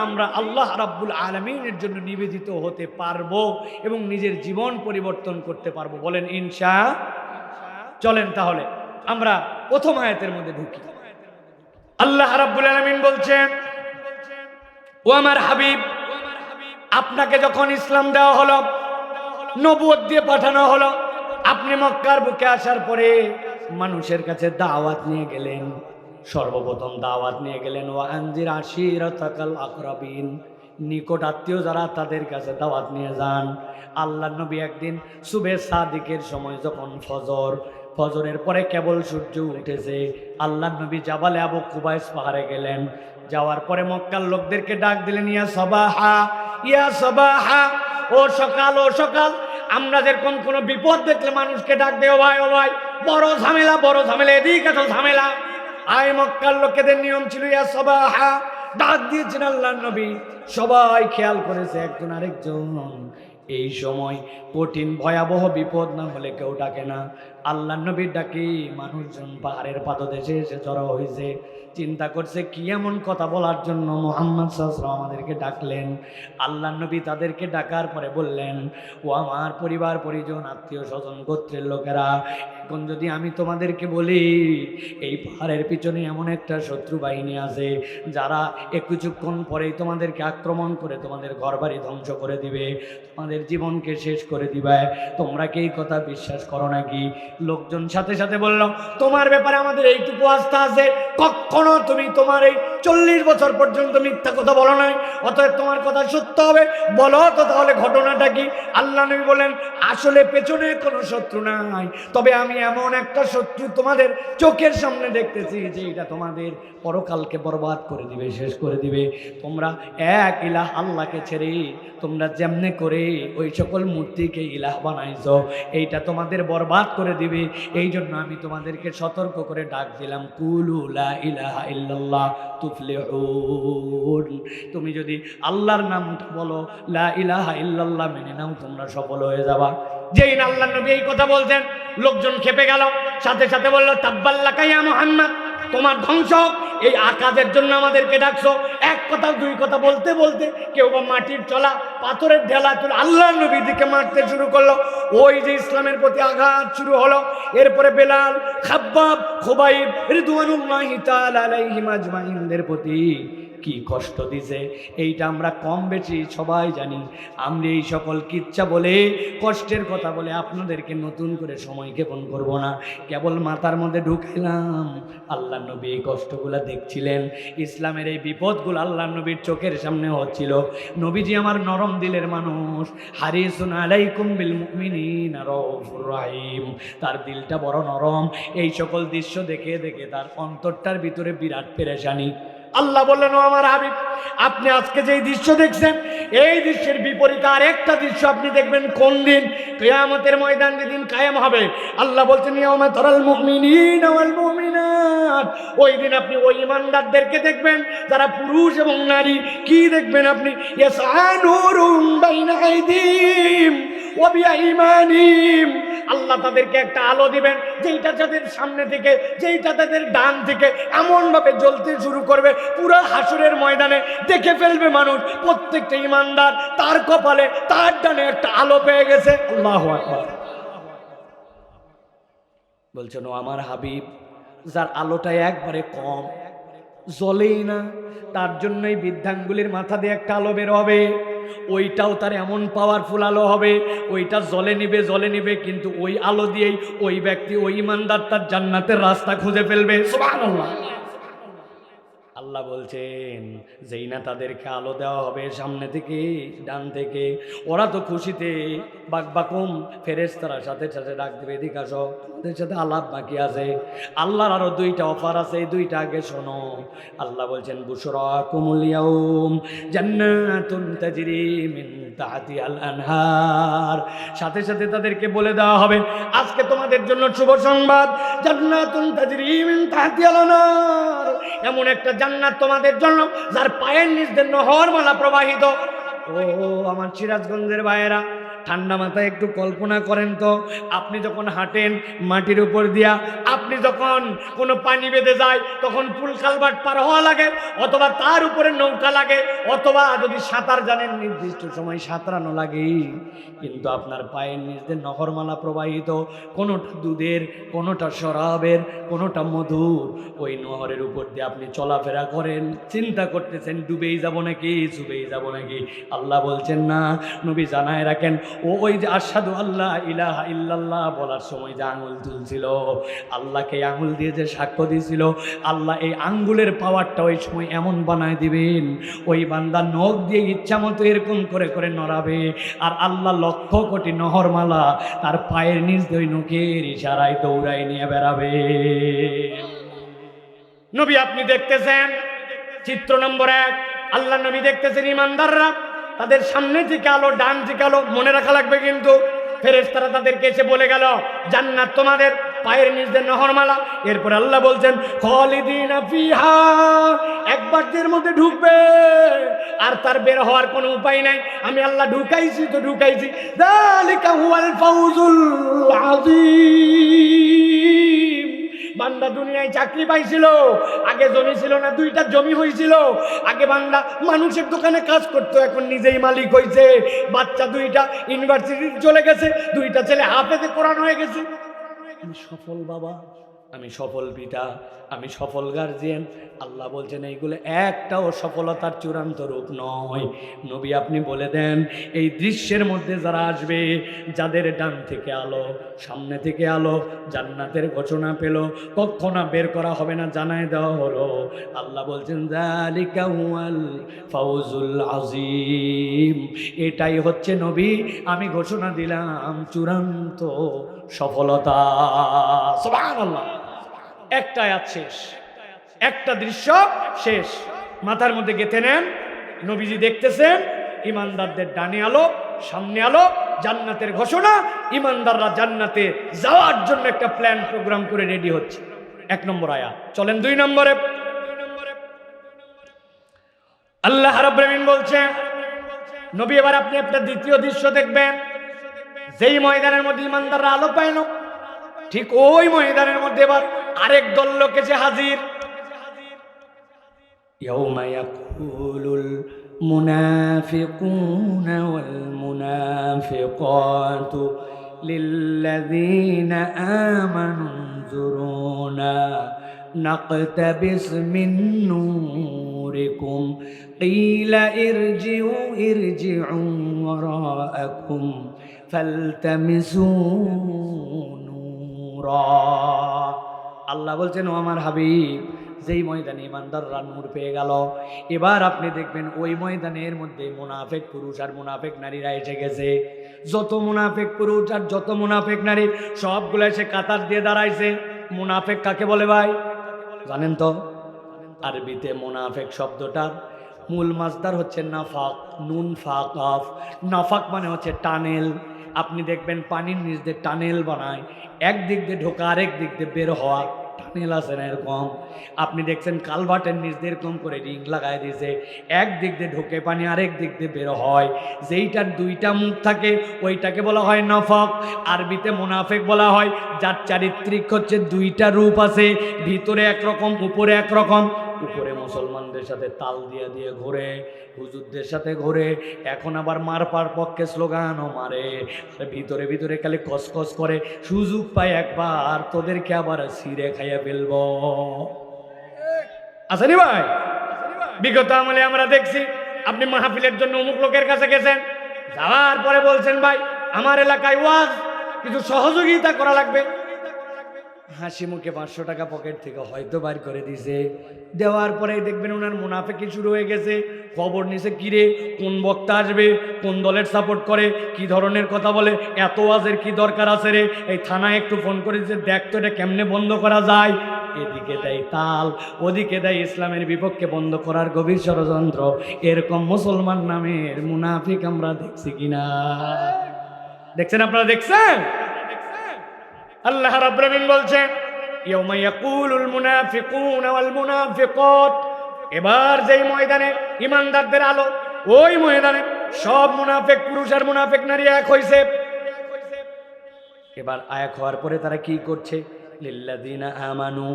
আমরা আল্লাহ রাব্বুল আলামিনের জন্য নিবেদিত হতে পারবো এবং নিজের জীবন পরিবর্তন করতে পারবো। বলেন ইনশাআল্লাহ। চলেন তাহলে আমরা প্রথম আয়াতের মধ্যে ঢুকি। আল্লাহ রাব্বুল আলামিন বলছেন, ও আমার হাবিব, আপনাকে যখন ইসলাম দেওয়া হলো, নবুয়ত দিয়ে পাঠানো হলো, আপনি মক্কার বুকে আসার পরে মানুষের কাছে দাওয়াত নিয়ে গেলেন। সর্বপ্রথম দাওয়াত নিয়ে গেলেন ওয়া আনজির আশিরাতাকাল আকরাবিন, নিকট আত্মীয় যারা তাদের কাছে দাওয়াত নিয়ে যান। আল্লাহ নবী একদিন সুবে সাদিকের সময় যখন ফজরের পরে কেবল সূর্য উঠেছে, আল্লাহ নবী জাবালে আবু কুবাইস পাহাড়ে গেলেন। যাওয়ার পরে মক্কার লোকদেরকে ডাক দিলেন, ইয়া সবাহা, ইয়া সবাহা, ও সকাল, ও সকাল। আমরা যেরকম কোনো বিপদ দেখলে মানুষকে ডাক দেও, ভাই ও ভাই, বড় ঝামেলা, বড় ঝামেলা, এদিকে তো ঝামেলা। আয় মক্কার লোকেদের নিয়ম ছিল ইয়া সবাহা, ডাক দিয়েছেন আল্লাহ নবী। সবাই খেয়াল করেছে একজন আরেকজন। এই সময় কঠিন ভয়াবহ বিপদ না হলে কেউ ডাকে না। আল্লাহ নবীর ডাকে মানুষজন পাহাড়ের পাদদেশে এসে জড়ো হয়েছে। চিন্তা করছে কি এমন কথা বলার জন্য মুহাম্মদ সাল্লাল্লাহু আলাইহি ওয়াসাল্লাম আমাদেরকে ডাকলেন। আল্লাহ নবী তাদেরকে ডাকার পরে বললেন, ও আমার পরিবার পরিজন, আত্মীয় স্বজন, গোত্রের লোকেরা, এখন যদি আমি তোমাদেরকে বলি এই পাহাড়ের পিছনে এমন একটা শত্রু বাহিনী আছে যারা কিছুক্ষণ পরেই তোমাদেরকে আক্রমণ করে তোমাদের ঘরবাড়ি ধ্বংস করে দিবে, তোমাদের জীবনকে শেষ করে দিবে, তোমরা কি এই কথা বিশ্বাস করো নাকি? লোকজন সাথে সাথে বলল, তোমার ব্যাপারে আমাদের এইটুকু আস্থা আছে, কখনো তুমি তোমার এই 40 বছর পর্যন্ত মিথ্যা কথা বলো নাই, অতএব তোমার কথা সত্য হবে, বলো তো তাহলে ঘটনাটা কি? আল্লাহ নবী বলেন, আসলে পেছনে কোনো শত্রু নাই, তবে আমি এমন একটা শত্রু তোমাদের চোখের সামনে দেখতেছি যে এটা তোমাদের পরকালকে বরবাদ করে দিবে, শেষ করে দিবে। তোমরা এক ইলাহ আল্লাহকে ছেড়ে তোমরা যেমনে করে ওই সকল মূর্তিকে ইলাহ বানাইছো, এইটা তোমাদের বরবাদ করে দিবে। এই জন্য আমি তোমাদেরকে সতর্ক করে ডাক দিলাম, কুলু লা ইলাহা ইল্লাল্লাহ তুফলিহুন। তুমি যদি আল্লাহর নামটা বলো, লা ইলাহা ইল্লাল্লাহ মেনে নাও, তোমরা সফল হয়ে যাবা। যেই না আল্লাহ নবী এই কথা বলছেন, লোকজন খেপে গেল, সাথে সাথে বলল, তাব্বাল্লাকা ইয়া মুহাম্মদ, তোমার ধ্বংস, এই আকাজের জন্য আমাদেরকে ডাকছো? এক কথা দুই কথা বলতে বলতে কেউ বা মাটির চলা পাথরের ঢেলা তুলে আল্লাহ নবীর দিকে মারতে শুরু করলো। ওই যে ইসলামের প্রতি আঘাত শুরু হলো। এরপরে বেলাল, খাব্বাব, খুবাইব রিদওয়ানুল্লাহি তাআলা আলাইহিম আজমাইনদের প্রতি কি কষ্ট দিছে এইটা আমরা কম বেশি সবাই জানি। আমরা এই সকল কিচ্ছা বলে, কষ্টের কথা বলে আপনাদেরকে নতুন করে সময় ক্ষেপণ করব না, কেবল মাথার মধ্যে ঢুকাইলাম। আল্লাহ নবী এই কষ্টগুলো দেখছিলেন, ইসলামের এই বিপদগুলো আল্লাহ নবীর চোখের সামনে হচ্ছিল। নবীজি আমার নরম দিলের মানুষ, হারিসুন আলাইকুম বিল মুমিনিনা রাউফুর রহিম, তার দিলটা বড় নরম। এই সকল দৃশ্য দেখে দেখে তার অন্তরটার ভিতরে বিরাট পেরেশানি। আল্লাহ বললেন, ও আমার হাবিব, আপনি আজকে যে দৃশ্য দেখছেন, এই দৃশ্যের বিপরীতে আর একটা দৃশ্য আপনি দেখবেন। কোন দিন? কিয়ামতের ময়দান যেদিন কায়েম হবে। আল্লাহ বলছেন, ইয়াউমা তারাল মুমিনিনা ওয়াল মুমিনাত, ওই দিন আপনি ওই ঈমানদারদেরকে দেখবেন যারা পুরুষ এবং নারী। কি দেখবেন আপনি? ইয়াসানুরুম বাইনা আইদিহিম ওয়া বিআইমানিহিম, আল্লাহ তাদেরকে একটা আলো দিবেন যেইটা তাদের সামনে থেকে, যেইটা তাদের ডান থেকে এমনভাবে জ্বলতে শুরু করবে, পুরো হাসরের ময়দানে দেখে ফেলবে মানুষ প্রত্যেকটা ঈমানদার তার কপালে তার ডানে একটা আলো পেয়ে গেছে। আল্লাহু আকবার। বলছেন, ও আমার হাবিব, যার আলোটা একবারে কম, জ্বলেই না, তার জন্যই বৃদ্ধাঙ্গুলির মাথা দিয়ে একটা আলো বের হবে, ওইটাও তার এমন পাওয়ারফুল আলো হবে, ওইটা জ্বলে নিবে, কিন্তু ওই আলো দিয়েই ওই ব্যক্তি, ওই ঈমানদার তার জান্নাতের রাস্তা খুঁজে ফেলবে। সুবহানাল্লাহ। আল্লাহ বলছেন, যেই না তাদেরকে আলো দেওয়া হবে সামনে থেকে ডান থেকে, ওরা তো খুশিতে বাকবাকুম, ফেরেশতারা সাথে সাথে ডাক দেবে, এদিকে আসো, তোমাদের সাথে আলাপ বাকি আছে। আল্লাহর আরো দুইটা অফার আছে, এই দুইটা আগে শোনো। আল্লাহ বলছেন, বুশরাকুমুল ইয়াউম জান্নাতুন তাজরি মিন তাহতিহাল আনহার, সাথে সাথে তাদেরকে বলে দেওয়া হবে, আজকে তোমাদের জন্য শুভ সংবাদ, জান্নাতুন তাজরি মিন তাহতিহাল আনহার, এমন একটা জান্নাত তোমাদের জন্য যার পায়ের নিচ দিয়ে নহরমালা প্রবাহিত। ও আমার সিরাজগঞ্জের ভাইয়েরা, ঠান্ডা মাথায় একটু কল্পনা করেন তো, আপনি যখন হাঁটেন মাটির উপর দিয়া, আপনি যখন কোনো পানি বেঁধে যায় তখন পুল কালভার্ট পার হওয়া লাগে, অথবা তার উপরে নৌকা লাগে, অথবা যদি সাঁতার জানেন নির্দিষ্ট সময় সাঁতরানো লাগে। কিন্তু আপনার পায়ের নিচ দিয়ে নহরমালা প্রবাহিত, কোনোটা দুধের, কোনোটা শরাবের, কোনোটা মধুর, ওই নহরের উপর দিয়ে আপনি চলাফেরা করেন, চিন্তা করতেছেন ডুবেই যাব নাকি, চুবেই যাব নাকি। আল্লাহ বলছেন না, নবী জানায় রাখেন, ওই যে আশহাদু আল্লাহ ইলাহা ইল্লাল্লাহ বলার সময় যে আঙুল তুলছিল, আল্লাহকে আঙুল দিয়ে যে সাক্ষ্য দিয়েছিল, আল্লাহ এই আঙ্গুলের পাওয়ারটা ওই সময় এমন বানায় দিবেন, ওই বান্দা নখ দিয়ে ইচ্ছা মতো এরকম করে করে নড়াবে, আর আল্লাহ লক্ষ কোটি নহরমালা তার পায়ের নিচ দিয়ে ওই নখের ইশারায় দৌড়াই নিয়ে বেড়াবে। নবী আপনি দেখতেছেন চিত্র নম্বর 1, আল্লাহ নবী দেখতেছেন ঈমানদাররা তাদের সামনে থেকে আলো, ডান থেকে আলো, মনে রাখা লাগবে কিন্তু। ফেরেশতারা তাদেরকে এসে বলে গেল, জান্নাত তোমাদের, পায়ের নিচ দিয়ে নহরমালা। এরপর আল্লাহ বলছেন, খালিদিনা ফিহা, একবার এর মধ্যে ঢুকবে আর তার বের হওয়ার কোনো উপায় নাই। আমি আল্লাহ ঢুকাইছি তো ঢুকাইছি। যালিকা হুয়াল ফাউজুল আযীম। বান্দা দুনিয়ায় চাকরি পাইছিল, আগে জমি ছিল না, 2টা জমি হয়েছিল। আগে বান্দা মানুষের দোকানে কাজ করতো, এখন নিজেই মালিক হয়েছে। বাচ্চা 2টা ইউনিভার্সিটি চলে গেছে, 2টা ছেলে হাফেজে কোরআন হয়ে গেছে। আমি সফল বাবা, আমি সফল পিতা, আমি সফল গার্জিয়ান। আল্লাহ বলছেন এইগুলো একটাও সফলতার চূড়ান্ত রূপ নয়। নবী আপনি বলে দেন, এই দৃশ্যের মধ্যে যারা আসবে, যাদের ডান থেকে আলো, সামনে থেকে আলো, জান্নাতের ঘোষণা পেল, কখনো বের করা হবে না, জানায় দেওয়া হলো। আল্লাহ বলছেন যালিকা হুয়াল ফাউজুল আযীম, এটাই হচ্ছে নবী আমি ঘোষণা দিলাম চূড়ান্ত সফলতা। সুবহানাল্লাহ। একটা আয়াত শেষ, একটা দৃশ্য শেষ। মাথার মধ্যে গেঁথে নেন, নবীজি দেখতেছেন ইমানদারদের ডানে আলো, সামনে আলো, জান্নাতের ঘোষণা। ইমানদাররা জান্নাতে যাওয়ার জন্য একটা প্ল্যান প্রোগ্রাম করে রেডি হচ্ছে। 1 নম্বর আয়াত। চলেন 2 নম্বরে। আল্লাহ রাব্বুল আলামিন বলছেন, নবী এবার আপনি একটা দ্বিতীয় দৃশ্য দেখবেন। যেই ময়দানের মধ্যে ইমানদাররা আলো পায় না, ঠিক ওই ময়দানের মধ্যে এবার আরেক দল লোক এসে হাজির। ইয়াউমা ইয়াকুলুল মুনাফিকুনা ওয়াল মুনাফিকাতু লিল্লাযীনা আমানু যুরুনা নাকতাবিস মিন নূরিকুম কিলা ইরজিউ ওয়ারাআকুম ফালতামিসু নূরা। আল্লাহ বলছেন, ও আমার হাবিব, যেই ময়দানে ইমানদাররা নূর পেয়ে গেল, এবার আপনি দেখবেন ওই ময়দানের মধ্যে মুনাফিক পুরুষ আর মুনাফিক নারীরা এসে গেছে। যত মুনাফিক পুরুষ আর যত মুনাফিক নারী, সবগুলো এসে কাতার দিয়ে দাঁড়াইছে। মুনাফিক কাকে বলে ভাই জানেন তো? আরবিতে মুনাফিক শব্দটার মূল মাসদার হচ্ছে নাফাক, নুন ফাক আফ। নাফাক মানে হচ্ছে টানেল। আপনি দেখবেন পানির নিচ দিয়ে টানেল বানায়, এক দিক দিয়ে ঢোকা আরেক দিক দিয়ে বের হওয়া, টানেল আছে না এরকম। আপনি দেখছেন কালভার্টের নিচ দিয়ে এরকম করে রিং লাগাই দিয়েছে, এক দিক দিয়ে ঢোকে পানি, আরেক দিক দিয়ে বের হয়। যেইটার 2টা মুখ থাকে ওইটাকে বলা হয় নাফাক। আরবিতে মুনাফিক বলা হয় যার চারিত্রিক হচ্ছে 2টা রূপ আছে, ভিতরে একরকম, উপরে একরকম। উপরে মুসলমানদের সাথে তাল দিয়ে দিয়ে ঘোরে, হুজুরদের সাথে ঘোরে, এখন আবার মারপার পক্ষে স্লোগানও মারে, আর ভিতরে ভিতরে খালি কসকস করে, সুযোগ পায় একবার তোদেরকে আবার ছিঁড়ে খাইয়া ফেলব। আসেনি ভাই? বিগত আমলে আমরা দেখছি, আপনি মাহফিলের জন্য অমুক লোকের কাছে গেছেন, যাওয়ার পরে বলছেন ভাই আমার এলাকায় ওয়াজ, কিছু সহযোগিতা করা লাগবে। হাসি মুখে 500 টাকা পকেট থেকে হয়তো বার করে দিছে। দেওয়ার পরে দেখবেন ওনার মুনাফিকি শুরু হয়ে গেছে। খবর নিছে, কিরে কোন বক্তা আসবে, কোন দলের সাপোর্ট করে, কি ধরনের কথা বলে, এত ওয়াজের কি দরকার আছে রে, এই থানায় একটু ফোন করে দিচ্ছে, দেখ তো এটা কেমনে বন্ধ করা যায়। এদিকে দেয় তাল, ওদিকে দেয় ইসলামের বিপক্ষে বন্ধ করার গভীর ষড়যন্ত্র। এরকম মুসলমান নামের মুনাফিক আমরা দেখছি কিনা? দেখছেন আপনারা? দেখছেন? আল্লাহ রাব্বুল আলামিন বলছেন, ইয়াউমা ইয়াকুলুল মুনাফিকুনা ওয়াল মুনাফিকাত, এবার যেই ময়দানে ইমানদারদের আলো, ওই ময়দানে সব মুনাফিক পুরুষ আর মুনাফিক নারী এক হইছে। এবার এক হওয়ার পরে তারা কি করছে? লিল্লাযিনা আমানু,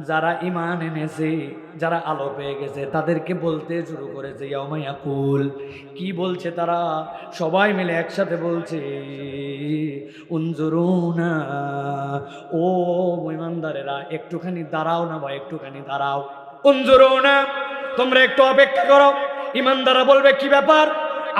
যারা ঈমান এনেছে, যারা আলো পেয়ে গেছে, তাদেরকে বলতে শুরু করেছে ইয়াউমা ইয়াকুল। কি বলছে তারা? সবাই মিলে একসাথে বলছে, উনজুরুনা, ও ঈমানদারেরা একটুখানি দাঁড়াও না ভাই, একটুখানি দাঁড়াও। উনজুরুনা, তোমরা একটু অপেক্ষা করো। ঈমানদাররা বলবে, কি ব্যাপার,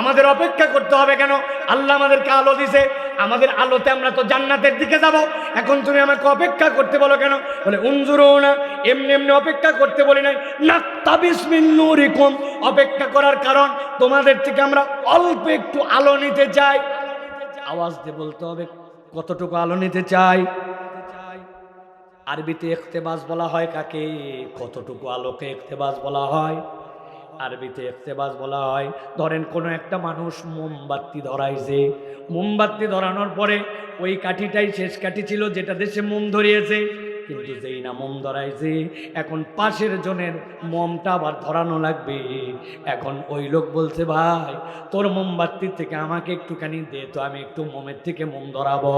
আমাদের অপেক্ষা করতে হবে কেন? আল্লাহ আমাদেরকে আলো দিছে, আমাদের আলোতে আমরা তো জান্নাতের দিকে যাব, এখন তুমি আমাকে অপেক্ষা করতে বলো কেন? বলে উনজুরুনা, এমনি এমনি অপেক্ষা করতে বলি নাই, নাকতাবিস মিন নূরিকুম, অপেক্ষা করার কারণ তোমাদের থেকে আমরা অল্প একটু আলো নিতে চাই। আওয়াজ দিয়ে বলতে হবে কতটুকু আলো নিতে চাই। আরবিতে ইখতিবাস বলা হয় কাকে? কতটুকু আলোকে ইখতিবাস বলা হয়? আরবিতে ইখতিবাস বলা হয়, ধরেন কোনো একটা মানুষ মোমবাতি ধরাইছে, মোমবাতি ধরানোর পরে ওই কাঠিটাই শেষ কাঠি ছিল যেটা দেশে মোম ধরিয়েছে, কিন্তু যেই না মোম ধরাইছে, এখন পাশের জনের মোমটা আবার ধরানো লাগবে। এখন ওই লোক বলছে, ভাই তোর মোমবাতির থেকে আমাকে একটুখানি দে তো, আমি একটু মোমের থেকে মোম ধরাবো।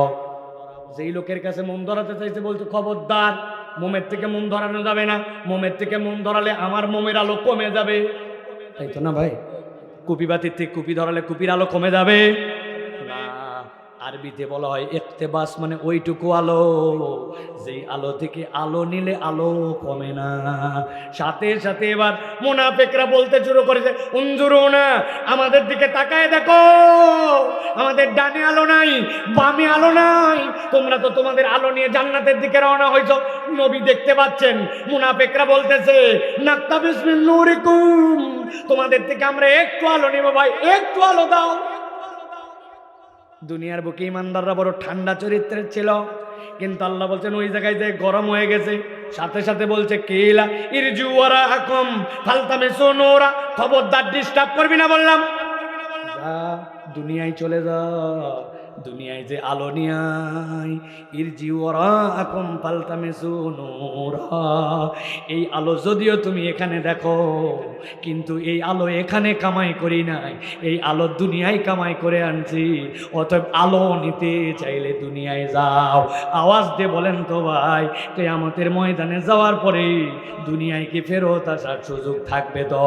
যেই লোকের কাছে মোম ধরাতে চাইছে বলছে, খবরদার মোমের থেকে মোম ধরানো যাবে না, মোমের থেকে মোম ধরালে আমার মোমের আলো কমে যাবে, তাই তো না ভাই? কুপি বাতির থেকে কুপি ধরালে কুপির আলো কমে যাবে না। আরবিতে বলা হয় ইকতেবাস, মানে ওইটুকু আলো যেই আলো থেকে আলো নিলে আলো কমে না। সাথে সাথে এবার মুনাফিকরা বলতে শুরু করেছে, উনজুরুনা, আমাদের দিকে তাকায় দেখো, আমাদের ডানে আলো নাই, বামে আলো নাই, তোমরা তো তোমাদের আলো নিয়ে জান্নাতের দিকে রওনা হইছো, নবী দেখতে পাচ্ছেন। মুনাফিকরা বলতেছে, নাক্তাবিস মিন নূরিকুম, তোমাদের থেকে আমরা একটু আলো নেব ভাই, একটু আলো দাও। দুনিয়ার বুকে ইমানদাররা বড় ঠান্ডা চরিত্রের ছিল, কিন্তু আল্লাহ বলছেন ওই জায়গায় যে গরম হয়ে গেছে। সাথে সাথে বলছে কিলা ইরজু ওয়ারাকুম ফালতামিসু নূরা, খবরদার ডিস্টার্ব করবি না বললাম, যা দুনিয়ায় চলে যা, দুনিয়ায় যে আলো নিয়াই, ইরজি ওয়ারাকুম ফালতামিসু নূরা, এই আলো যদিও তুমি এখানে দেখো, কিন্তু এই আলো এখানে কামাই করি নাই, এই আলো দুনিয়ায় কামাই করে আনছি, অতএব আলো নিতে চাইলে দুনিয়ায় যাও। আওয়াজ দিয়ে বলেন তো ভাই, কিয়ামতের ময়দানে যাওয়ার পরে দুনিয়ায় কি ফেরত আসার সুযোগ থাকবে? তো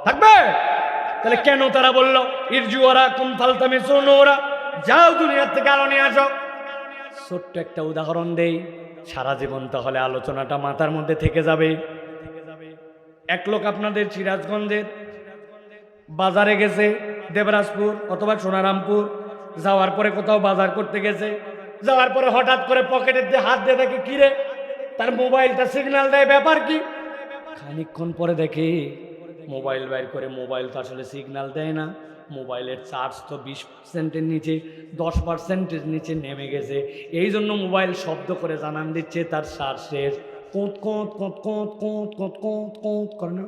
থাকবে। তাহলে কেন তারা বলল ইরজু ওয়ারাকুম ফালতামিসু নূরা, যাও দুনিয়ার থেকে আলো নিয়ে আসো? ছোট্ট একটা উদাহরণ দেই, সারা জীবন তাহলে আলোচনাটা মাথার মধ্যে থেকে যাবে। এক লোক আপনাদের সিরাজগঞ্জের বাজারে গেছে, দেবরাজপুর অথবা সোনারামপুর, যাওয়ার পরে কোথাও বাজার করতে গেছে, যাওয়ার পরে হঠাৎ করে পকেটের দিয়ে হাত দিয়ে দেখে কিরে তার মোবাইলটা সিগন্যাল দেয়, ব্যাপার কি? খানিকক্ষণ পরে দেখে মোবাইল বাইর করে, মোবাইল তো আসলে সিগন্যাল দেয় না, মোবাইলের চার্জ তো 20%-এর নিচে, 10%-এর নিচে নেমে গেছে, এই জন্য মোবাইল শব্দ করে জানান দিচ্ছে তার চার্জ শেষ। কোঁত কোঁত কোঁত কোঁত কোঁত কোঁত কোঁত কোঁত করে না?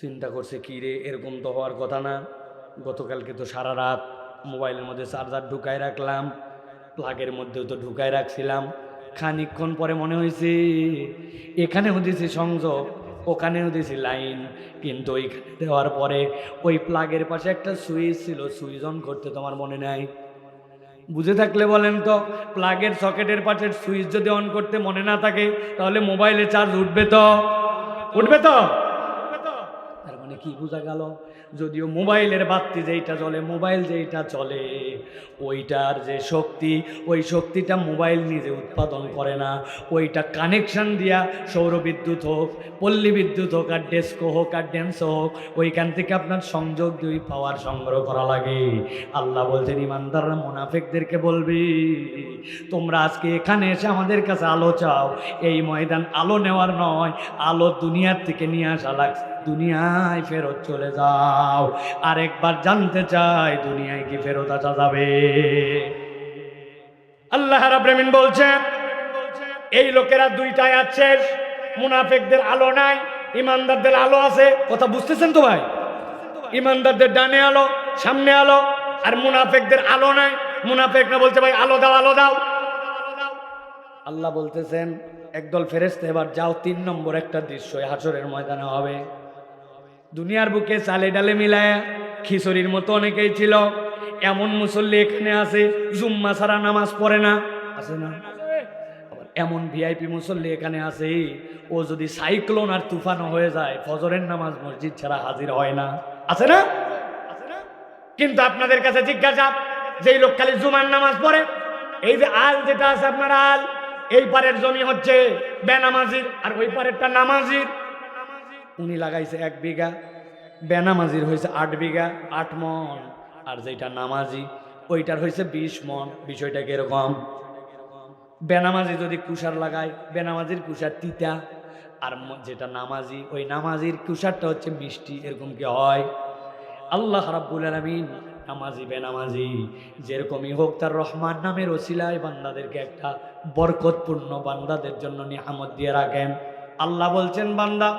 চিন্তা করছে কি রে, এরকম তো হওয়ার কথা না, গতকালকে তো সারা রাত মোবাইলের মধ্যে চার্জার ঢুকায় রাখলাম, প্লাগের মধ্যেও তো ঢুকায় রাখছিলাম, খানিকক্ষণ পরে মনে হয়েছে এখানেও দিয়েছি সংযোগ, ওখানেও দিয়েছি লাইন, কিন্তু ওইখানে দেওয়ার পরে ওই প্লাগের পাশে একটা সুইচ ছিল, সুইচ অন করতে তোমার মনে নাই? বুঝে থাকলে বলেন তো, প্লাগের সকেটের পাশের সুইচ যদি অন করতে মনে না থাকে তাহলে মোবাইলে চার্জ উঠবে তো? উঠবে তো? তার মানে কি বোঝা গেল? যদিও মোবাইলের বাতি যেইটা জ্বলে, মোবাইল যেইটা চলে, ওইটার যে শক্তি, ওই শক্তিটা মোবাইল নিজে উৎপাদন করে না, ওইটা কানেকশন দিয়া সৌর বিদ্যুৎ হোক, পল্লী বিদ্যুৎ হোক, আর ডেস্কো হোক, আর ড্যান্স হোক, ওইখান থেকে আপনার সংযোগ দিয়ে পাওয়ার সংগ্রহ করা লাগে। আল্লাহ বলছেন ইমানদাররা মুনাফিকদেরকে বলবি, তোমরা আজকে এখানে এসে আমাদের কাছে আলো চাও, এই ময়দান আলো নেওয়ার নয়, আলো দুনিয়ার থেকে নিয়ে আসা লাগছে, দুনিয়ায় ফেরত চলে যাও। আরেকবার জানতে চাই দুনিয়ায় কি ফেরত আসা যাবে? আল্লাহ রাব্বুল আলামিন বলছেন এই লোকেরা দুইটাই আছে, মুনাফিকদের আলো নাই, ইমানদারদের আলো আছে। কথা বুঝতেছেন তো ভাই? ইমানদারদের ডানে আলো, সামনে আলো, আর মুনাফিকদের আলো নাই। মুনাফিকরা বলছে ভাই আলো দাও, আলো দাও। আল্লাহ বলতেছেন একদল ফেরেশতা এবার যাও, 3 নম্বর একটা দৃশ্য হাসরের ময়দানে হবে। দুনিয়ার বুকে চালে ডালে মিলায় খিচুড়ির মতো অনেকেই ছিল, এমন মুসল্লি এখানে আছে জুম্মা ছাড়া নামাজ পড়ে না, আছে না? আবার এমন ভিআইপি মুসল্লি এখানে আছে, ও যদি সাইক্লোন আর তুফানও হয়ে যায় ফজরের নামাজ মসজিদ ছাড়া হাজির হয় না, আছে না? কিন্তু আপনাদের কাছে জিজ্ঞাসা, যেই লোক খালি জুমার নামাজ পড়ে, এই যে আল যেটা আছে আপনার আল, এই পারের জমি হচ্ছে বেনামাজির আর ওই পারেরটা নামাজির, উনি লাগাইছে 1 বিঘা, বেনামাজির হয়েছে 8 বিঘা 8 মন, আর যেটা নামাজি ওইটার হয়েছে 20 মন। বিষয়টা কিরকম? বেনামাজি যদি কুষার লাগায়, বেনামাজির কুষার তিতা, আর যেটা নামাজি ওই নামাজির কুষারটা হচ্ছে মিষ্টি। এরকম কি হয়? আল্লাহ রাব্বুল আলামিন নামাজি বেনামাজি যেরকমই হোক, তার রহমান নামের ওসিলায় বান্দাদেরকে একটা বরকতপূর্ণ বান্দাদের জন্য নিয়ামত দিয়ে রাখেন। আল্লাহ বলছেন বান্দা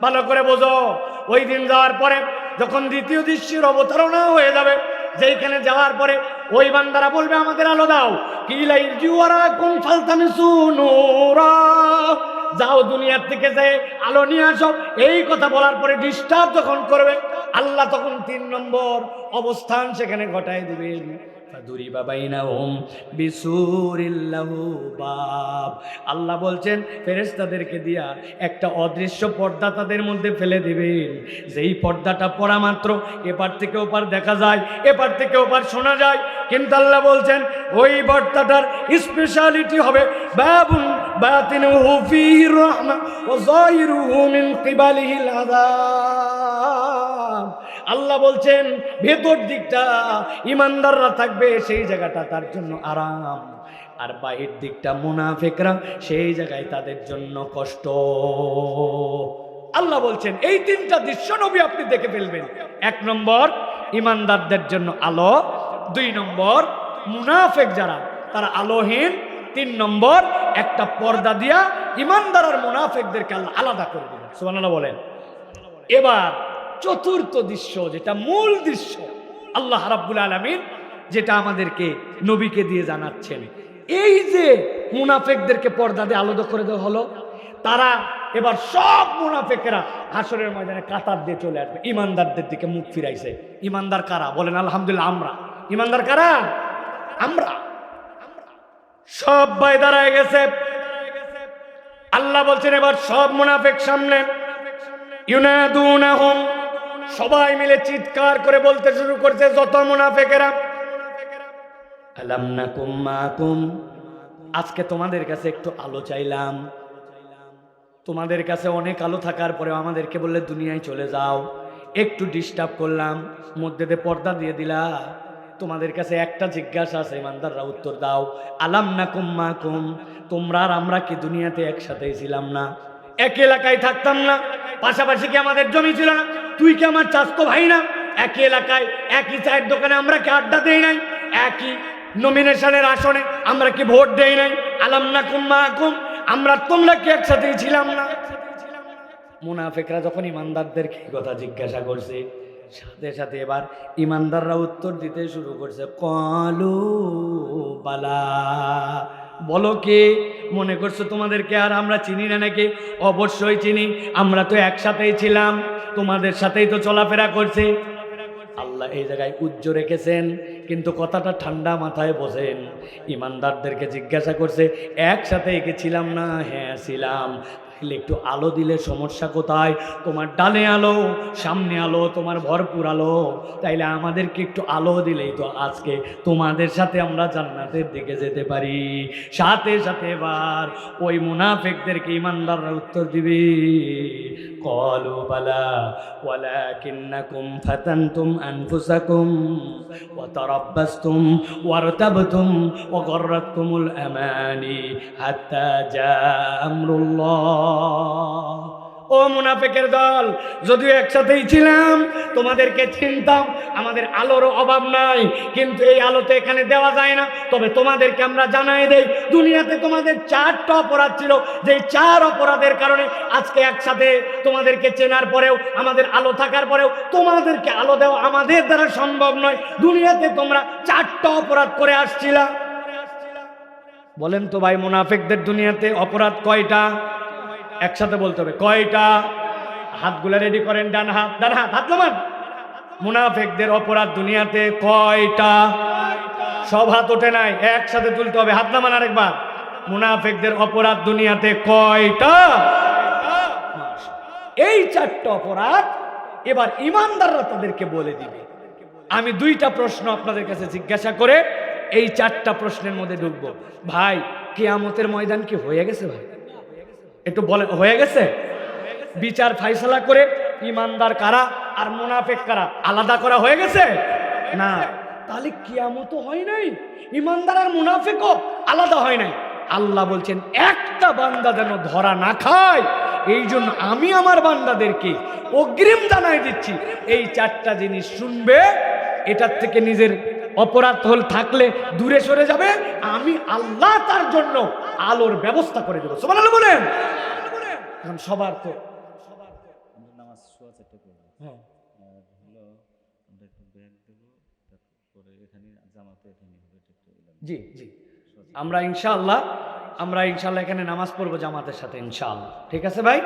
ভালো করে বোঝো, ওই দিন যাওয়ার পরে যখন দ্বিতীয় দৃশ্যের অবতারণা হয়ে যাবে, যেইখানে যাওয়ার পরে ওই বান্দারা বলবে আমাদের আলো দাও, কিলা ইরজিউ ওয়ারাকুম ফালতামিসু নূরা, যাও দুনিয়ার থেকে যে আলো নিয়ে আসো। এই কথা বলার পরে ডিস্টার্ব যখন করবে, আল্লাহ তখন 3 নম্বর অবস্থান সেখানে ঘটায় দিবেন। ফাদুরিবা বাইনাহুম বিসুরিল লাহু বাব। আল্লাহ বলছেন ফেরেশতাদেরকে দিয়া একটা অদৃশ্য পর্দা তাদের মধ্যে ফেলে দিবেন, যেই পর্দাটা পড়া মাত্র এপার থেকে ওপার দেখা যায়, এপার থেকে ওপার শোনা যায়। কিন্তু আল্লাহ বলছেন ওই পর্দাটার স্পেশালিটি হবে বাবুন বাতিনুহু ফীহি রাহমা ওয়া যাহিরুহু মিন কিবালিহিল আযাব। আল্লাহ বলছেন ভেতর দিকটা ইমানদাররা থাকবে, সেই জায়গাটা তার জন্য আরাম, আর বাহির দিকটা মুনাফিকরা, সেই জায়গায় তাদের জন্য কষ্ট। আল্লাহ বলছেন এই তিনটা দৃশ্য নবী আপনি দেখে ফেলবেন। 1 নম্বর ইমানদারদের জন্য আলো, 2 নম্বর মুনাফিক যারা তারা আলোহীন, 3 নম্বর একটা পর্দা দিয়া ইমানদার আর মুনাফিকদেরকে আল্লাহ আলাদা করে দিবেন। সুবহানাল্লাহ বলেন। এবার চতুর্থ দৃশ্য, যেটা মূল দৃশ্য, আল্লাহ রাব্বুল আলামিন যেটা আমাদেরকে নবীকে দিয়ে জানাচ্ছেন, এই যে মুনাফিকদেরকে পর্দা দিয়ে আলাদা করে দেওয়া হলো, তারা এবার সব মুনাফিকেরা হাসরের ময়দানে কাতার দিয়ে চলে আসবে, ইমানদারদের দিকে মুখ ফিরাইছে। ইমানদার কারা বলেন? আলহামদুলিল্লাহ আমরা। ইমানদার কারা? আমরা। সব ভাই দাঁড়ায় গেছে। আল্লাহ বলছেন এবার সব মুনাফিক সামনে, ইউনাদুনাহুম, সবাই মিলে চিৎকার করে বলতে শুরু করছে যত মুনাফিকেরা, আলাম নাকুম মাকুম, আজকে তোমাদের কাছে একটু আলো চাইলাম, তোমাদের কাছে অনেক আলো থাকার পরেও আমাদেরকে বললে দুনিয়ায় চলে যাও, একটু ডিস্টার্ব করলাম, মধ্যে দিয়ে পর্দা দিয়ে দিলা, তোমাদের কাছে একটা জিজ্ঞাসা আছে, ইমানদাররা উত্তর দাও, আলাম নাকুম মাকুম, তোমরা আর আমরা কি দুনিয়াতে একসাথেই ছিলাম না? এক এলাকায় থাকতাম না? পাশাপাশি কি আমাদের জমি ছিল না? তুই কি আমার চাচতো ভাই না? একই এলাকায় একই চায়ের দোকানে আমরা কি আড্ডা দেই নাই? একই নমিনেশনের আসনে আমরা কি ভোট দেই নাই? আলাম নাকুম মাকুম, আমরা তোমরা কি একসাথেই ছিলাম না? মুনাফিকরা যখন ইমানদারদেরকে এই কথা জিজ্ঞাসা করছে, সাথে সাথে এবার ইমানদাররা উত্তর দিতে শুরু করছে, ক্বালু বালা, বলো কে? মনে করছো তোমাদেরকে আর আমরা চিনি না নাকি? অবশ্যই চিনি, আমরা তো একসাথেই ছিলাম, তোমাদের সাথেই তো চলাফেরা করছি। আল্লাহ এই জায়গায় উজ্জ্ব রেখেছেন, কিন্তু কথাটা ঠান্ডা মাথায় বোঝেন। ইমানদারদেরকে জিজ্ঞাসা করছে একসাথে একে ছিলাম না? হ্যাঁ ছিলাম। তাহলে একটু আলো দিলে সমস্যা কোথায়? তোমার ডানে আলো, সামনে আলো, তোমার ভরপুর আলো, তাইলে আমাদেরকে একটু আলো দিলেই তো আজকে তোমাদের সাথে আমরা জান্নাতের দিকে যেতে পারি। সাথে সাথে এবার ওই মুনাফিকদেরকে ইমানদাররা উত্তর দিবে, ক্বালু বালা ওয়ালাকিন্নাকুম ফাতানতুম আনফুসাকুম ওয়া তারাব্বাসতুম ওয়ারতাবতুম ওয়া গররাতকুমুল আমানি হাত্তা জা আমরুল্লাহ। ও মুনাফিকের দল, যদিও একসাথেই ছিলাম, তোমাদেরকে চিনতাম, আমাদের আলোরও অভাব নাই, কিন্তু এই আলোতে এখানে দেওয়া যায় না। তবে তোমাদেরকে আমরা জানাই দেই, দুনিয়াতে তোমাদের 4টা অপরাধ ছিল, যেই 4 অপরাধের কারণে আজকে একসাথে তোমাদেরকে চেনার পরেও, আমাদের আলো থাকার পরেও তোমাদেরকে আলো দেওয়া আমাদের দ্বারা সম্ভব নয়। দুনিয়াতে তোমরা 4টা অপরাধ করে আসছিলা। বলেন তো ভাই, মুনাফিকদের দুনিয়াতে অপরাধ কয়টা? একসাথে বলতে হবে, কয়টা? হাতগুলা রেডি করেন, ডান হাত, ডান হাত, হাত নামান। মুনাফিকদের অপরাধ দুনিয়াতে কয়টা? সব হাত ওঠে নাই, একসাথে তুলতে হবে, হাত নামান আরেকবার। মুনাফিকদের অপরাধ দুনিয়াতে কয়টা? এই 4টা অপরাধ এবার ইমানদাররা তাদেরকে বলে দিবে। আমি 2টা প্রশ্ন আপনাদের কাছে জিজ্ঞাসা করে এই 4টা প্রশ্নের মধ্যে ঢুকবো। ভাই, কিয়ামতের ময়দান কি হয়ে গেছে? ভাই একটু বলে, হয়ে গেছে? বিচার ফাইসালা করে ইমানদার কারা আর মুনাফিক কারা আলাদা করা হয়ে গেছে না? তাহলে কিয়ামত হয় নাই, ইমানদার আর মুনাফিকও আলাদা হয় নাই। আল্লাহ বলছেন একটা বান্দা যেন ধরা না খায়, এই জন্য আমি আমার বান্দাদেরকে অগ্রিম জানাই দিচ্ছি, এই 4টা জিনিস শুনবে, এটার থেকে নিজের অপরাধ হল থাকলে দূরে সরে যাবে, আমি আল্লাহ তার জন্য আলোর ব্যবস্থা করে দেবো। সুবহানাল্লাহ বলেন। এখন সবার তো নামাজ সোয়া 4টা করবো, হ্যাঁ, আর হলো আমরা একটু ব্যাগ দেবো, তারপরে এখানে জামাতে এখানে হবে, এটা একটু জি জি, আমরা ইনশাআল্লাহ এখানে নামাজ পড়বো জামাতের সাথে ইনশাআল্লাহ। ঠিক আছে ভাই?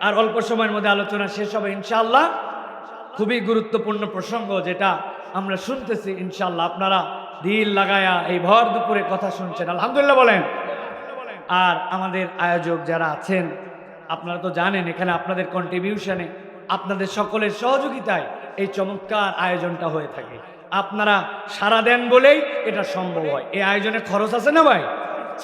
আর অল্প সময়ের মধ্যে আলোচনা শেষ হবে ইনশাআল্লাহ। খুবই গুরুত্বপূর্ণ প্রসঙ্গ যেটা আমরা শুনতেছি, ইনশাআল্লাহ আপনারা দিল লাগায়া এই ভর দুপুরে কথা শুনছেন, আলহামদুলিল্লাহ বলেন। আর আমাদের আয়োজক যারা আছেন, আপনারা তো জানেন এখানে আপনাদের কন্ট্রিবিউশনে, আপনাদের সকলের সহযোগিতায় এই চমৎকার আয়োজনটা হয়ে থাকে। আপনারা সাড়া দেন বলেই এটা সম্ভব হয়। এই আয়োজনে খরচ আছে না ভাই?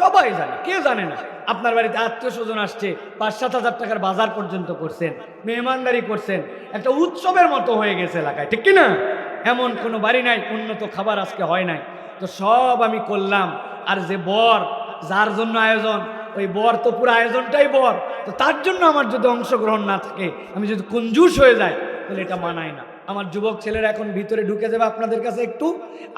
সবাই জানে, কে জানে না? আপনার বাড়িতে আত্মীয় স্বজন আসছে, 5-7 হাজার টাকার বাজার পর্যন্ত করছেন, মেহমানদারি করছেন, একটা উৎসবের মতো হয়ে গেছে এলাকায়, ঠিক কি না? এমন কোনো বাড়ি নাই উন্নত খাবার আজকে হয় নাই। তো সব আমি করলাম। আর যে বর, যার জন্য আয়োজন, ওই বর তো পুরো আয়োজনটাই বর, তো তার জন্য আমার যদি অংশগ্রহণ না থাকে, আমি যদি কঞ্জুস হয়ে যাই, তাহলে এটা মানায় না। আমার যুবক ছেলেরা এখন ভিতরে ঢুকে যাবে আপনাদের কাছে, একটু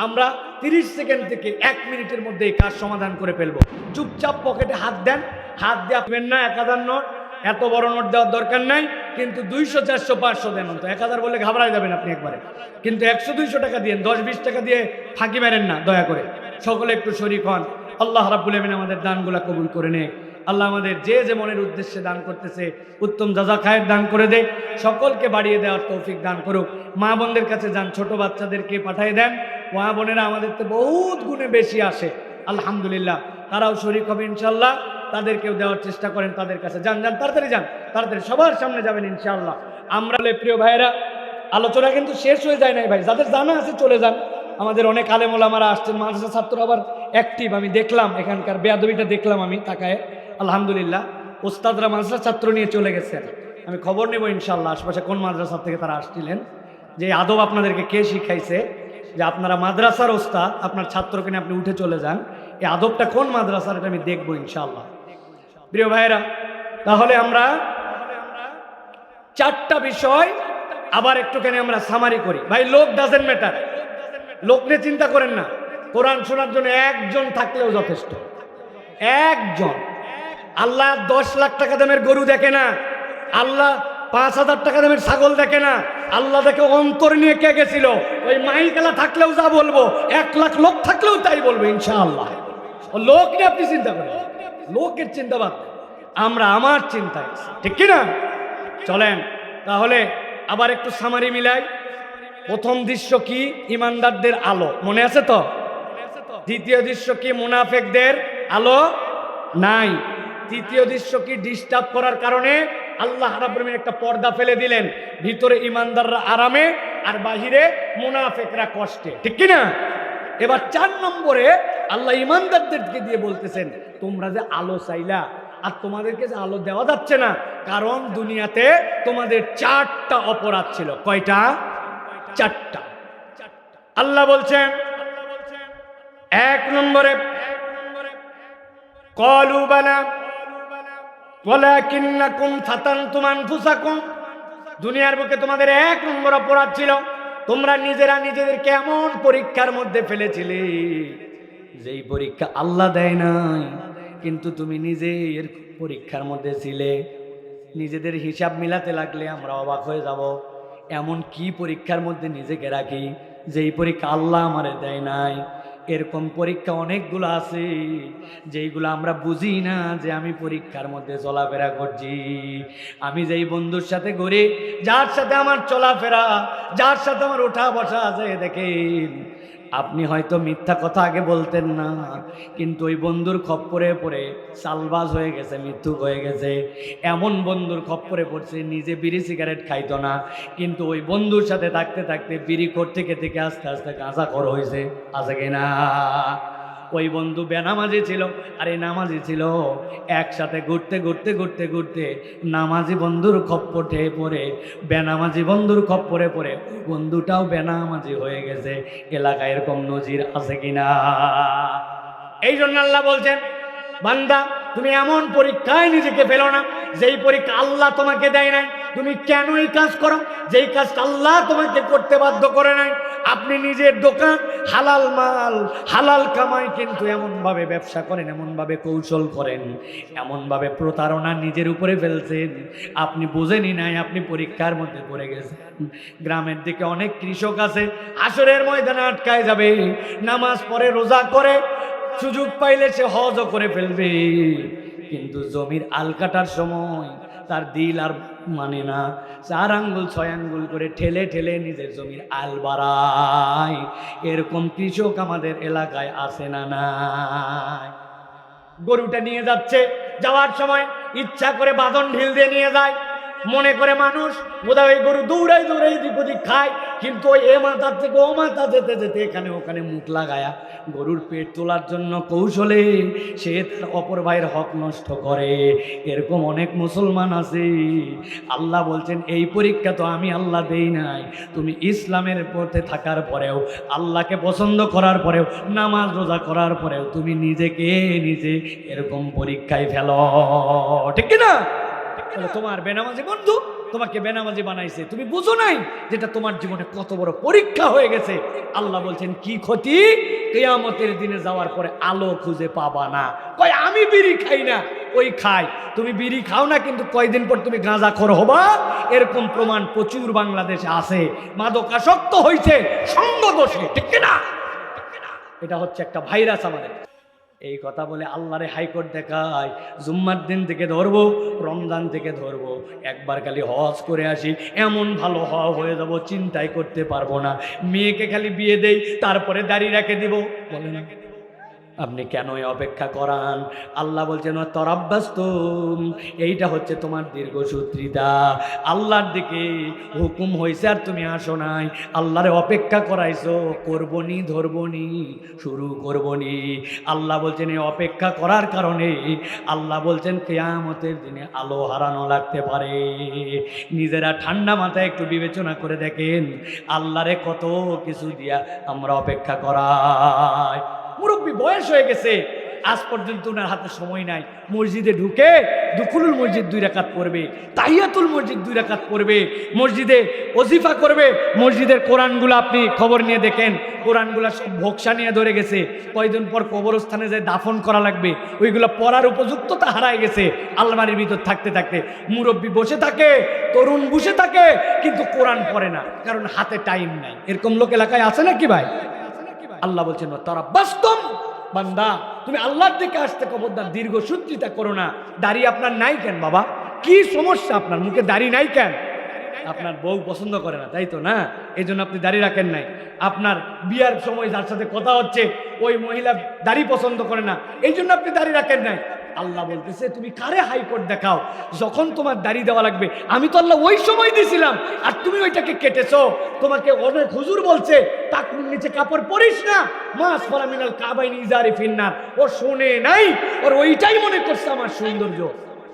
আমরা 30 সেকেন্ড থেকে 1 মিনিটের মধ্যে এই কাজ সমাধান করে ফেলবো। চুপচাপ পকেটে হাত দেন, হাত দিয়ে আপনি না 1000 নোট, এত বড় নোট দেওয়ার দরকার নাই, কিন্তু 200, 400, 500 দেন। তো 1000 বলে ঘাবড়ায় যাবেন আপনি একবারে, কিন্তু 100-200 টাকা দিয়ে 10-20 টাকা দিয়ে ফাঁকি মেরেন না দয়া করে। সকলে একটু শরীক হন। আল্লাহ রাব্বুল আমিন আমাদের দানগুলা কবুল করে নেয়। আল্লাহ আমাদের যে যে মনের উদ্দেশ্যে দান করতেছে উত্তম জাযা খায়ের দান করে দে, সকলকে বাড়িয়ে দেওয়ার তৌফিক দান করুক। মা বোনদের কাছে যান, ছোট বাচ্চাদেরকে পাঠিয়ে দেন। মা বোনেরা আমাদের তো বহুত গুণে বেশি আসে, আলহামদুলিল্লাহ, তারাও শরীক হবে ইনশাল্লাহ। তাদেরকেও দেওয়ার চেষ্টা করেন, তাদের কাছে যান, তাড়াতাড়ি যান, তাড়াতাড়ি সবার সামনে যাবেন ইনশাআল্লাহ। আমরা প্রিয় ভাইয়েরা, আলোচনা কিন্তু শেষ হয়ে যায় নাই ভাই, যাদের জানা আছে চলে যান। আমাদের অনেক আলেম ওলামারা আসছেন, মাদ্রাসা ছাত্র আবার অ্যাক্টিভ, আমি দেখলাম এখানকার বেয়াদবিটা দেখলাম আমি তাকায়, আলহামদুলিল্লাহ। ওস্তাদরা মাদ্রাসা ছাত্র নিয়ে চলে গেছেন, আমি খবর নেব ইনশাআল্লাহ আশপাশে কোন মাদ্রাসা থেকে তারা আসছিলেন, যে আদব আপনাদেরকে কে শিখাইছে, যে আপনারা মাদ্রাসার ওস্তাদ, আপনার ছাত্রকে নিয়ে আপনি উঠে চলে যান, এই আদবটা কোন মাদ্রাসার এটা আমি দেখবো ইনশাআল্লাহ। প্রিয় ভাইয়েরা, তাহলে আমরা 4টা বিষয় আবার একটুখানি আমরা সামারি করি। ভাই, লোক ডাজেন্ট ম্যাটার, লোক নিয়ে চিন্তা করেন না। কোরআন শোনার জন্য একজন থাকলেও যথেষ্ট, একজন। আল্লাহ 10 লাখ টাকা দামের গরু দেখে না, আল্লাহ 5000 টাকা দামের ছাগল দেখে না, আল্লাহ দেখে অন্তর নিয়ে কে গেছিল। ওই মাইকেলা থাকলেও যা বলবো, 1 লাখ লোক থাকলেও তাই বলবো ইনশাআল্লাহ। ও লোক নিয়ে আপনি চিন্তা করেন, লোকের চিন্তা বাদ, আমরা আমার চিন্তায়, ঠিক কিনা? চলেন তাহলে আবার একটু সামারি মিলাই। প্রথম দৃশ্য কি? ইমানদারদের আলো, মনে আছে তো? দ্বিতীয় দৃশ্য কি? মুনাফেকদের আলো নাই। তৃতীয় দৃশ্য কি? ডিস্টার্ব করার কারণে আল্লাহ রাব্বুল আমিন একটা পর্দা ফেলে দিলেন, ভিতরে ইমানদাররা আরামে আর বাহিরে মুনাফেকরা কষ্টে, ঠিক কিনা? এবার 4 নম্বরে আল্লাহ ইমানদারদেরকে দিয়ে বলতেছেন, তোমরা যে আলো চাইলা আর তোমাদেরকে যে আলো দেওয়া যাচ্ছে না, কারণ দুনিয়াতে তোমাদের 4টা অপরাধ ছিল। কয়টা? 4টা। আল্লাহ বলছেন 1 নম্বরে, ক্বালু বালা ওয়ালাকিন্নাকুম ফাতানতুম আনফুসাকুম, দুনিয়ার বুকে তোমাদের 1 নম্বর অপরাধ ছিল, তোমরা নিজেরা নিজেদেরকে এমন পরীক্ষার মধ্যে ফেলেছিলে যেই পরীক্ষা আল্লাহ দেয় নাই, কিন্তু তুমি নিজের পরীক্ষার মধ্যে ছিলে। নিজেদের হিসাব মিলাতে লাগলে আমরা অবাক হয়ে যাব, এমন কি পরীক্ষার মধ্যে নিজেকে রাখি যেই পরীক্ষা আল্লাহ আমারে দেয় নাই। এরকম পরীক্ষা অনেকগুলো আছে যেইগুলো আমরা বুঝি না যে আমি পরীক্ষার মধ্যে চলাফেরা করছি। আমি যেই বন্ধুর সাথে ঘুরি, যার সাথে আমার চলাফেরা, যার সাথে আমার ওঠা বসা আছে, দেখেন আপনি হয়তো মিথ্যা কথা আগে বলতেন না, কিন্তু ওই বন্ধুর খপ্পরে পড়ে চালবাজ হয়ে গেছে, মিথ্যুক হয়ে গেছে। এমন বন্ধুর খপ্পরে পড়ছে, নিজে বিড়ি সিগারেট খাইতো না, কিন্তু ওই বন্ধুর সাথে থাকতে থাকতে বিড়ি করতে থেকে আস্তে আস্তে গাঁজা খর হয়েছে, আছে কিনা? ওই বন্ধু বেনামাজি ছিল আর এই নামাজি ছিল, একসাথে ঘুরতে ঘুরতে ঘুরতে ঘুরতে নামাজি বন্ধুর খপ্পরে পড়ে বেনামাজি বন্ধুর খপ্পরে পড়ে বন্ধুটাও বেনামাজি হয়ে গেছে। এলাকায় এরকম নজির আছে কিনা? এই জন্য আল্লাহ বলছেন, বান্দা তুমি এমন পরীক্ষায় নিজেকে ফেলো না যেই পরীক্ষা আল্লাহ তোমাকে দেয় নাই। তুমি কেন এই কাজ করো যেই কাজটা আল্লাহ তোমাকে করতে বাধ্য করে নাই? আপনি নিজের দোকান, হালাল মাল, হালাল কামাই, কিন্তু এমনভাবে ব্যবসা করেন, এমনভাবে কৌশল করেন, এমনভাবে প্রতারণা নিজের উপরে ফেলছেন, আপনি বুঝেনি নাই, আপনি পরীক্ষার মধ্যে পড়ে গেছেন। গ্রামের দিকে অনেক কৃষক আছে, হাসরের ময়দানে আটকায় যাবে, নামাজ পড়ে, রোজা করে, সুযোগ পাইলে সে হজও করে ফেলবে, কিন্তু জমির আল কাটার সময় তার দিল আর মানে না, 4 আঙ্গুল 6 আঙ্গুল করে ঠেলে ঠেলে নিজের জমির আল বাড়ায়। এরকম কৃষক আমাদের এলাকায় আছে না নাই? গরুটা নিয়ে যাচ্ছে, যাওয়ার সময় ইচ্ছা করে বাঁধন ঢিল দিয়ে নিয়ে যায়, মনে করে মানুষ বোধহয় ওই গরু দৌড়াই দৌড়াই এদিক ওদিক খায়, কিন্তু ওই এ মাথার থেকে ও মাথা যেতে যেতে এখানে ওখানে মুখ লাগায়া গরুর পেট তোলার জন্য কৌশলে সে তার অপর ভাইয়ের হক নষ্ট করে। এরকম অনেক মুসলমান আছে। আল্লাহ বলছেন এই পরীক্ষা তো আমি আল্লাহ দেই নাই। তুমি ইসলামের পথে থাকার পরেও, আল্লাহকে পছন্দ করার পরেও, নামাজ রোজা করার পরেও তুমি নিজেকে নিজে এরকম পরীক্ষায় ফেলো, ঠিক কিনা? তোমার বেনামাজি বন্ধু তোমাকে বেনামাজি বানাইছে, তুমি বুঝো নাই যেটা তোমার জীবনে কত বড় পরীক্ষা হয়ে গেছে। আল্লাহ বলছেন কি ক্ষতি? কিয়ামতের দিনে যাওয়ার পরে আলো খুঁজে পাবা না। কয় আমি বিড়ি খাই না, ওই খাই। তুমি বিড়ি খাও না, কিন্তু কয়দিন পর তুমি গাঁজাখোর হবা। এরকম প্রমাণ প্রচুর বাংলাদেশে আছে। মাদকাসক্ত হইছে সঙ্গ দোষে, ঠিক কিনা? এটা হচ্ছে একটা ভাইরাস আমাদের। এই কথা বলে আল্লাহরে হাইকোর্ট দেখায়, জুম্মার দিন থেকে ধরবো, রমজান থেকে ধরবো, একবার খালি হজ করে আসি, এমন ভালো হয়ে যাব চিন্তাই করতে পারবো না। মেয়েকে খালি বিয়ে দেই, তারপরে দাঁড়িয়ে রেখে দিব, বলে না? আপনি কেনই অপেক্ষা করান? আল্লাহ বলছেন তরাব্বাস্তুম, এইটা হচ্ছে তোমার দীর্ঘসূত্রিতা। আল্লাহর দিকে হুকুম হয়েছে আর তুমি আসো নাই, আল্লাহরে অপেক্ষা করাইছো, করবনি ধরবনি শুরু করবনি। আল্লাহ বলছেন এই অপেক্ষা করার কারণে আল্লাহ বলছেন কিয়ামতের দিনে আলো হারানো লাগতে পারে। নিজেরা ঠান্ডা মাথায় একটু বিবেচনা করে দেখেন, আল্লাহরে কত কিছু দিয়া আমরা অপেক্ষা করাই। মুরব্বী বয়স হয়ে গেছে, আজ পর্যন্ত ওনার হাতে সময় নাই। মসজিদে ঢুকে দুখুলুল মসজিদ 2 রাকাত পড়বে, তাহিয়াতুল মসজিদ 2 রাকাত পড়বে, মসজিদে ওজিফা করবে। মসজিদের কোরআনগুলো আপনি খবর নিয়ে দেখেন, কোরআনগুলো সব ভোকসা নিয়ে ধরে গেছে। কয়দিন পর কবরস্থানে যায় দাফন করা লাগবে, ওইগুলো পড়ার উপযুক্ততা হারায় গেছে আলমারির ভিতর থাকতে থাকতে। মুরব্বী বসে থাকে, তরুণ বসে থাকে, কিন্তু কোরআন পড়ে না, কারণ হাতে টাইম নাই। এরকম লোক এলাকায় আছে নাকি ভাই? আল্লাহ বলছেন তারাব্বাস্তুম, বান্দা তুমি আল্লাহর দিকে আসতে খবরদার দীর্ঘসূত্রিতা করো না। দাড়ি আপনার নাই কেন বাবা? কি সমস্যা আপনার? মুখে দাড়ি নাই কেন? আপনার বউ পছন্দ করে না, তাই তো না? এই জন্য আপনি দাড়ি রাখেন নাই। আপনার বিয়ার সময় যার সাথে কথা হচ্ছে ওই মহিলা দাড়ি পছন্দ করে না, এই জন্য আপনি দাড়ি রাখেন নাই। আল্লাহ বলতেছে তুমি কারে হাইকোর্ট দেখাও? যখন তোমার দাড়ি দেওয়া লাগবে, আমি তো আল্লাহ ওই সময় দিছিলাম, আর তুমি ওইটাকে কেটেছো। তোমাকে অনেক হুজুর বলছে টাকনুর নিচে কাপড় পরিস না, মাস পরা মিনাল কাবাইন ইজারি ফিন্নার। ও শোনে নাই, ওর ওইটাই মনে করছে আমার সৌন্দর্য।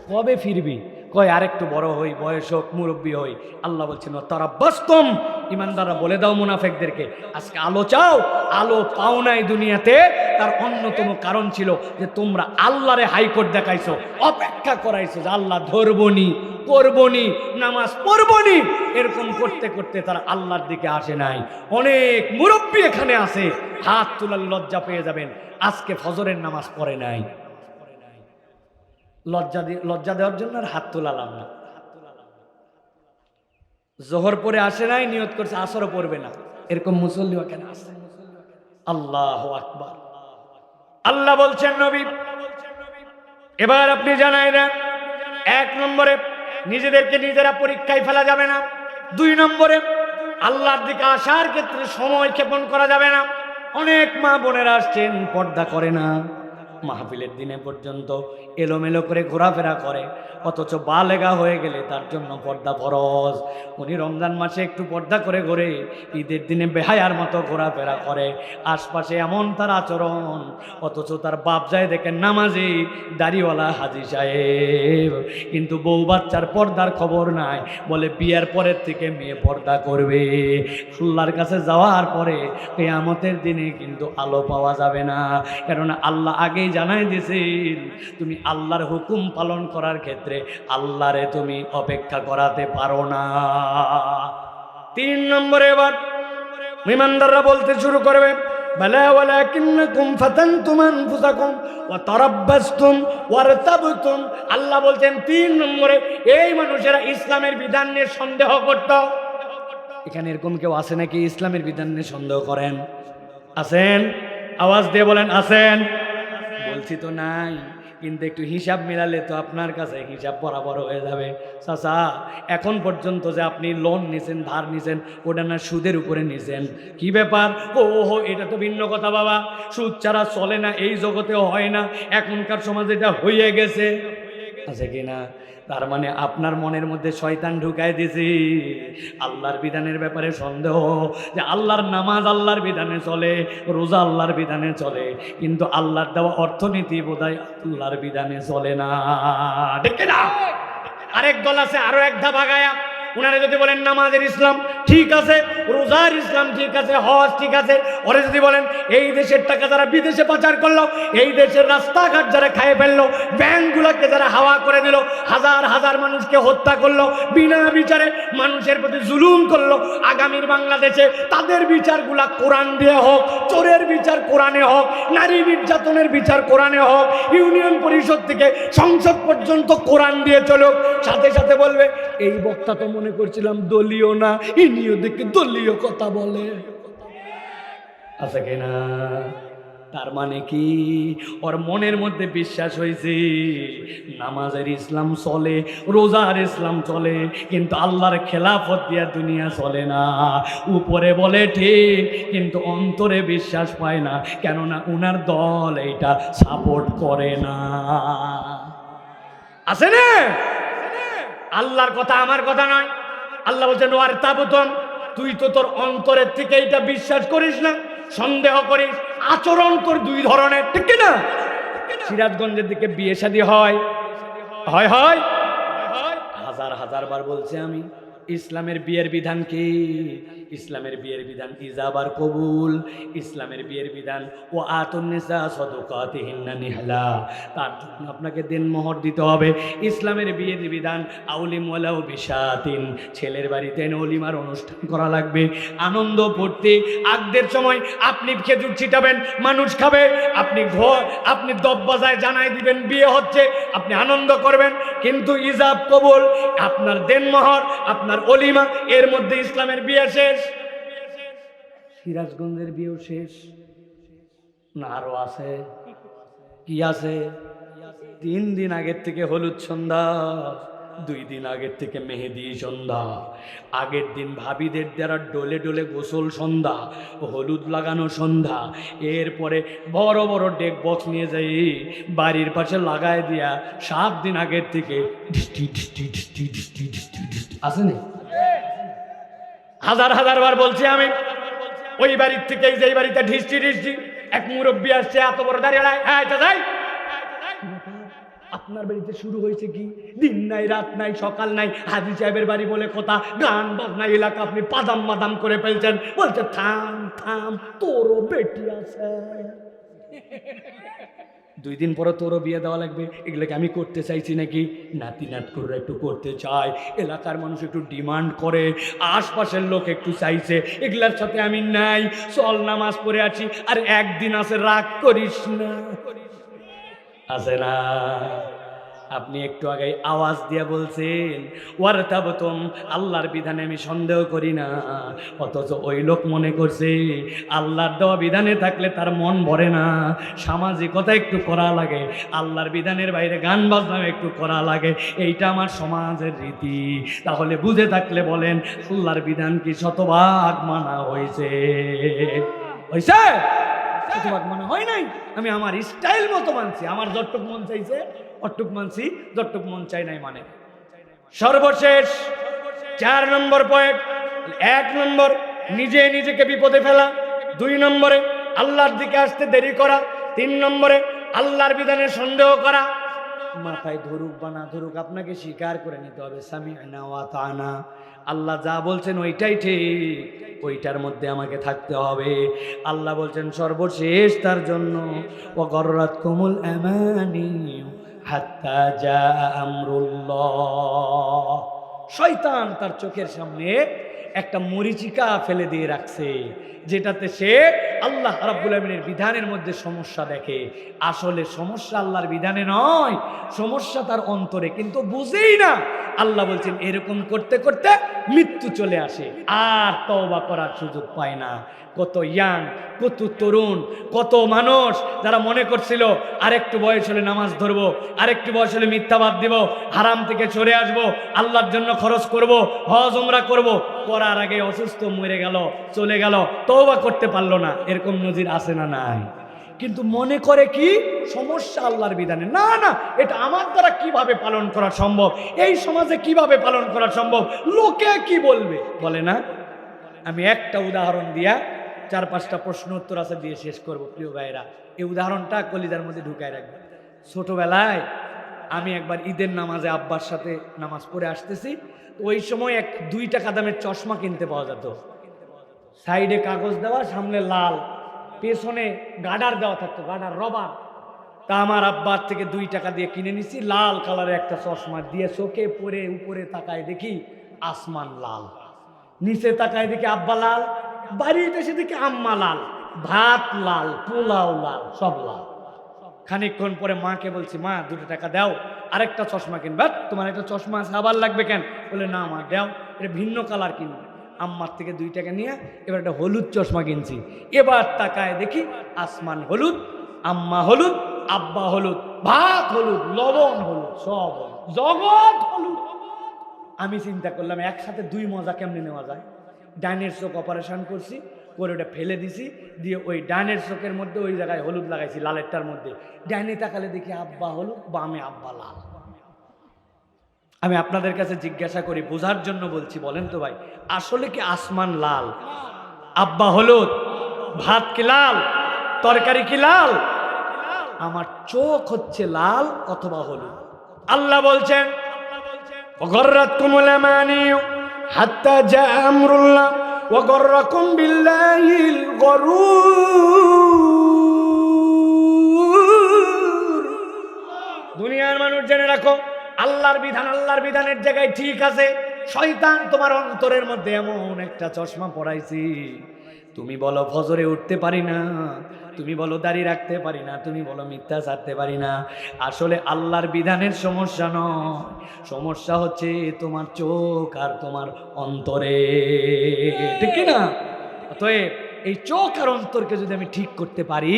কবে ফিরবি? কয় আরেকটু বড় হই, বয়স হোক, মুরব্বী হই। আল্লাহ বলছেন তারাব্বাস্তুম, ইমানদাররা বলে দাও মুনাফিকদেরকে, আজকে আলো চাও, আলো পাও নাই দুনিয়াতে। তার অন্যতম কারণ ছিল যে তোমরা আল্লাহরে হাইকোর্ট দেখাইছো, অপেক্ষা করাইছো যে আল্লাহ ধরবনি, করবনি, নামাজ পড়বনি। এরকম করতে করতে তারা আল্লাহর দিকে আসে নাই। অনেক মুরব্বী এখানে আছে, হাত তোলার লজ্জা পেয়ে যাবেন, আজকে ফজরের নামাজ পড়ে নাই। লজ্জা দেওয়ার জন্য আর হাত তোলালাম না। জোহর পরে আসে নাই, নিয়ত করছে আসরও পড়বে না। এরকম মুসল্লি কেন আসে? আল্লাহু আকবার। আল্লাহ বলছেন নবী, এবার আপনি জানাই না, 1 নম্বরে নিজেদেরকে নিজেরা পরীক্ষায় ফেলা যাবে না। 2 নম্বরে আল্লাহর দিকে আসার ক্ষেত্রে সময় ক্ষেপণ করা যাবে না। অনেক মা বোনেরা আসছেন, পর্দা করে না, মাহফিলের দিনে পর্যন্ত এলোমেলো করে ঘোরাফেরা করে, অথচ বালেগা হয়ে গেলে তার জন্য পর্দা ফরজ। উনি রমজান মাসে একটু পর্দা করে ঘোরে, ঈদের দিনে বেহায়ার মতো ঘোরাফেরা করে, আশপাশে এমন তার আচরণ, অথচ তার বাপ যায় দেখেন নামাজি দাড়িওয়ালা হাজি সাহেব, কিন্তু বউ বাচ্চার পর্দার খবর নাই। বলে বিয়ার পরের থেকে মেয়ে পর্দা করবে। আল্লাহর কাছে যাওয়ার পরে কিয়ামতের দিনে কিন্তু আলো পাওয়া যাবে না, কেননা আল্লাহ আগেই জানাই দিয়েছেন তুমি আল্লাহর হুকুম পালন করার ক্ষেত্রে আল্লাহরে তুমি অপেক্ষা করাতে পারো না। 3 নম্বরে এবার ইমানদাররা বলতে শুরু করবে, বালা ওয়ালাকিন্নাকুম ফাতানতুম আনফুসাকুম ওয়া তারাব্বাসতুম ওয়ারতাবতুম। আল্লাহ বলছেন 3 নম্বরে এই মানুষেরা ইসলামের বিধান নিয়ে সন্দেহ করত। এখানে এরকম কেউ আছে নাকি ইসলামের বিধান নিয়ে সন্দেহ করেন? আছেন? আওয়াজ দিয়ে বলেন আছেন। বলছি তো নাই। কিন্তু একটু হিসাব মিলালে তো আপনার কাছে হিসাব বরাবর হয়ে যাবে। চাচা, এখন পর্যন্ত যে আপনি লোন নিছেন, ধার নিছেন, ওটা না সুদের উপরে নিছেন, কি ব্যাপার? ও এটা তো ভিন্ন কথা বাবা, সুদ ছাড়া চলে না, এই জগতেও হয় না, এখনকার সমাজে এটা হয়ে গেছে, আছে কিনা? তার মানে আপনার মনের মধ্যে শয়তান ঢুকায় দিয়েছি আল্লাহর বিধানের ব্যাপারে সন্দেহ, যে আল্লাহর নামাজ আল্লাহর বিধানে চলে, রোজা আল্লাহর বিধানে চলে, কিন্তু আল্লাহর দেওয়া অর্থনীতি বোধহয় আল্লাহর বিধানে চলে না, ঠিক না? আরেক দল আছে আরো এক ধাপ আগায়া, উনারা যদি বলেন নামাজের ইসলাম ঠিক আছে, রোজার ইসলাম ঠিক আছে, হজ ঠিক আছে, ওরা যদি বলেন এই দেশের টাকা যারা বিদেশে পাচার করলো, এই দেশের রাস্তাঘাট যারা খাইয়ে ফেললো, ব্যাংকগুলোকে যারা হাওয়া করে দিল, হাজার হাজার মানুষকে হত্যা করলো, বিনা বিচারে মানুষের প্রতি জুলুম করলো, আগামীর বাংলাদেশে তাদের বিচারগুলা কোরআন দিয়ে হোক, চোরের বিচার কোরআনে হোক, নারী নির্যাতনের বিচার কোরআনে হোক, ইউনিয়ন পরিষদ থেকে সংসদ পর্যন্ত কোরআন দিয়ে চলুক। সাথে সাথে বলবে এই বক্তা তো মনে করছিলাম দলীয় না, ইনিও দেখে দলীয় কথা বলে, আছে কিনা? তার মানে কি ওর মনের মধ্যে বিশ্বাস হয়েছে নামাজের ইসলাম চলে, রোজার ইসলাম চলে, কিন্তু আল্লাহর খেলাফত দিয়া দুনিয়া চলে না। উপরে বলে ঠিক, কিন্তু অন্তরে বিশ্বাস পায় না, কেননা উনার দল এইটা সাপোর্ট করে না, আছে না? আল্লাহর কথা আমার কথা নয়। আল্লাহ বলছেন ওয়ার তাবতম, তুই তো তোর অন্তরের থেকে এটা বিশ্বাস করিস না, সন্দেহ করিস, আচরণ তোর দুই ধরনের, ঠিক না? সিরাজগঞ্জের দিকে বিয়ে শাদী হয়, হাজার হাজার বার বলছে আমি, ইসলামের বিয়ের বিধান কি? ইসলামের বিয়ের বিধান ইজাবার কবুল, ইসলামের বিয়ের বিধান ও আতুন্নিসা সাদাকাতিহিন্না নিহলা, তার জন্য আপনাকে দেনমোহর দিতে হবে। ইসলামের বিয়ের বিধান আউলিম ওয়ালাউ বিশাতিন, ছেলের বাড়িতে অলিমার অনুষ্ঠান করা লাগবে, আনন্দ করতে আগদের সময় আপনি খেজুর ছিটাবেন, মানুষ খাবে, আপনি দববাজায় জানাই দিবেন বিয়ে হচ্ছে, আপনি আনন্দ করবেন, কিন্তু ইজাব কবুল, আপনার দেনমোহর, আপনার অলিমা, এর মধ্যে ইসলামের বিয়ে শেষ। সিরাজগঞ্জের বিয়েও শেষ না, আরো আছে? কি আছে? 3 দিন আগের থেকে হলুদ সন্ধ্যা, 2 দিন আগের থেকে মেহেদি সন্ধ্যা, আগের দিন ভাবিদের দ্বারা ডোলে ডোলে গোসল সন্ধ্যা, হলুদ লাগানো সন্ধ্যা, এরপরে বড় বড় ডেক বক্স নিয়ে যাই বাড়ির পাশে লাগায় দিয়া 7 দিন আগের থেকে আসেনি? হাজার হাজার বার বলছি আমি, ওই বাড়ির থেকে এই বাড়িতে ঢিসটি ঢিসটি এক মুরব্বী আসছে, এত বড় দাঁড়িয়ে যাই, আপনার বাড়িতে শুরু হয়েছে কি? দিন নাই রাত নাই সকাল নাই, হাজি সাহেবের বাড়ি বলে কথা, গান বাজনা এলাকা আপনি পাদাম মাদাম করে ফেলছেন, বলছে থাম থাম তোরও বেটি আছে, 2 দিন পরে তোরও বিয়ে দেওয়া লাগবে। এগুলোকে আমি করতে চাইছি নাকি? নাতি নাতকুররা একটু করতে চায়, এলাকার মানুষ একটু ডিমান্ড করে, আশপাশের লোক একটু চাইছে, এগুলার সাথে আমি নাই, চল নামাজ পড়ে আছি, আর একদিন আছে রাগ করিস না, আছে না? আপনি একটু আগে আওয়াজ দিয়ে বলছেন ওয়ারতাবতুম, আল্লাহর বিধানে আমি সন্দেহ করি না, অথচ ওই লোক মনে করছে আল্লাহর দেওয়া বিধানে থাকলে তার মন ভরে না, সামাজিকতা একটু করা লাগে, আল্লাহর বিধানের বাইরে গান বাজনা একটু করা লাগে, এইটা আমার সমাজের রীতি। তাহলে বুঝে থাকলে বলেন আল্লাহর বিধান কি শতভাগ মানা হয়েছে? হয়েছে? শতভাগ মানা হয় নাই। আমি আমার স্টাইল মতো মানছি, আমার যতটুক মন চাইছে অটুক মানছি, যতটুক মন চাই নাই মানে। সর্বশেষ 4 নম্বর পয়েন্ট, 1 নম্বর নিজে নিজেকে বিপদে ফেলা, 2 নম্বরে আল্লাহর দিকে আসতে দেরি করা, 3 নম্বরে আল্লাহর বিধানে সন্দেহ করা। মাথায় ধরুক বা না ধরুক আপনাকে স্বীকার করে নিতে হবে সামি'না ওয়া আতা'না, আল্লাহ যা বলছেন ওইটাই ঠিক, ওইটার মধ্যে আমাকে থাকতে হবে। আল্লাহ বলছেন সর্বশেষ তার জন্য ওয়া গররাতকুমুল আমানি হাত্তা জাআ আমরুল্লাহ, শয়তান তার চোখের সামনে একটা মরিচিকা ফেলে দিয়ে রাখছে, যেটাতে সে আল্লাহ রাব্বুল আমিনের বিধানের মধ্যে সমস্যা দেখে। আসলে সমস্যা আল্লাহর বিধানে নয়, সমস্যা তার অন্তরে, কিন্তু বুঝেই না। আল্লাহ বলছেন এরকম করতে করতে মৃত্যু চলে আসে, আর তওবা করার সুযোগ পায় না। কত ইয়াং, কত তরুণ, কত মানুষ যারা মনে করছিল আরেকটু বয়স হলে নামাজ ধরবো, আরেকটু বয়স হলে মিথ্যাবাদ দিব, হারাম থেকে সরে আসবো, আল্লাহর জন্য খরচ করব, হজ উমরা করব, করার আগে অসুস্থ মরে গেল, চলে গেল, তওবা করতে পারলো না। এরকম নজির আছে না নাই? কিন্তু মনে করে কি সমস্যা আল্লাহর বিধানে। না না, এটা আমার দ্বারা কিভাবে পালন করা সম্ভব, এই সমাজে কিভাবে পালন করা সম্ভব, লোকে কি বলবে, বলে না। আমি একটা উদাহরণ দিয়া 4-5টা প্রশ্ন উত্তর আছে দিয়ে শেষ করব। প্রিয় ভাইরা, এই উদাহরণটা কলিজার মধ্যে ঢুকায় রাখবেন। ছোটবেলায় আমি একবার ঈদের নামাজে আব্বার সাথে নামাজ পড়ে আসতেছি। ওই সময় 2 টাকা দামের চশমা কিনতে পাওয়া যেত, সাইডে কাগজ দেওয়া, সামনে লাল, পেছনে গার্ডার দেওয়া থাকতো, গার্ডার রবার। তা আমার আব্বার থেকে 2 টাকা দিয়ে কিনে নিছি লাল কালারের একটা চশমা, দিয়ে চোখে পরে উপরে তাকায় দেখি আসমান লাল, নিচে তাকায় দেখি আব্বা লাল, বাড়িতে এসে দেখি আম্মা লাল, ভাত লাল, পোলাও লাল, সব লাল। খানিকক্ষণ পরে মাকে বলছি, মা 2 টাকা দাও, আরেকটা চশমা কিনবে। তোমার একটা চশমা আছে, আবার লাগবে কেন? বলে না মা দাও, এটা ভিন্ন কালার কিনবে। আম্মার থেকে 2 টাকা নিয়ে এবার একটা হলুদ চশমা কিনছি। এবার তাকায় দেখি আসমান হলুদ, আম্মা হলুদ, আব্বা হলুদ, ভাত হলুদ, লবণ হলুদ, সব হলুদ, জগৎ হলুদ। আমি চিন্তা করলাম একসাথে 2 মজা কেমনে নেওয়া যায়। ডাইনের চোখ অপারেশন করছি, করে ওটা ফেলে দিছি, দিয়ে ওই ডাইনের চোখের মধ্যে ওই জায়গায় হলুদ লাগাইছি লালেরটার মধ্যে। ডাইনে তাকালে দেখি আব্বা হলুদ, বামে আব্বা লাল। আমি আপনাদের কাছে জিজ্ঞাসা করি, বোঝার জন্য বলছি, বলেন তো ভাই, আসলে কি আসমান লাল, আব্বা হলুদ, ভাত কি লাল, তরকারি কি লাল? আমার চোখ হচ্ছে লাল অথবা হলুদ। আল্লাহ বলছেন ওয়াগররাতকুমুল আমানিউ হাত্তা জা আমরুল্লাহ ওয়াগররাকুম বিল্লাহিল গরুর। দুনিয়ার মানুষ জেনে রাখো, আল্লাহর বিধানের জায়গায় ঠিক আছে, শয়তান তোমার অন্তরের মধ্যে এমন একটা চশমা পরাইছি, তুমি বলো ফজরে উঠতে পারি না, তুমি বলো দাড়ি রাখতে পারি না, তুমি বলো মিথ্যা ছাড়তে পারি না। আসলে আল্লাহর বিধানের সমস্যা নয়, সমস্যা হচ্ছে তোমার চোখ আর তোমার অন্তরে, ঠিক না? অতএব এই চোখ আর অন্তরকে যদি আমি ঠিক করতে পারি,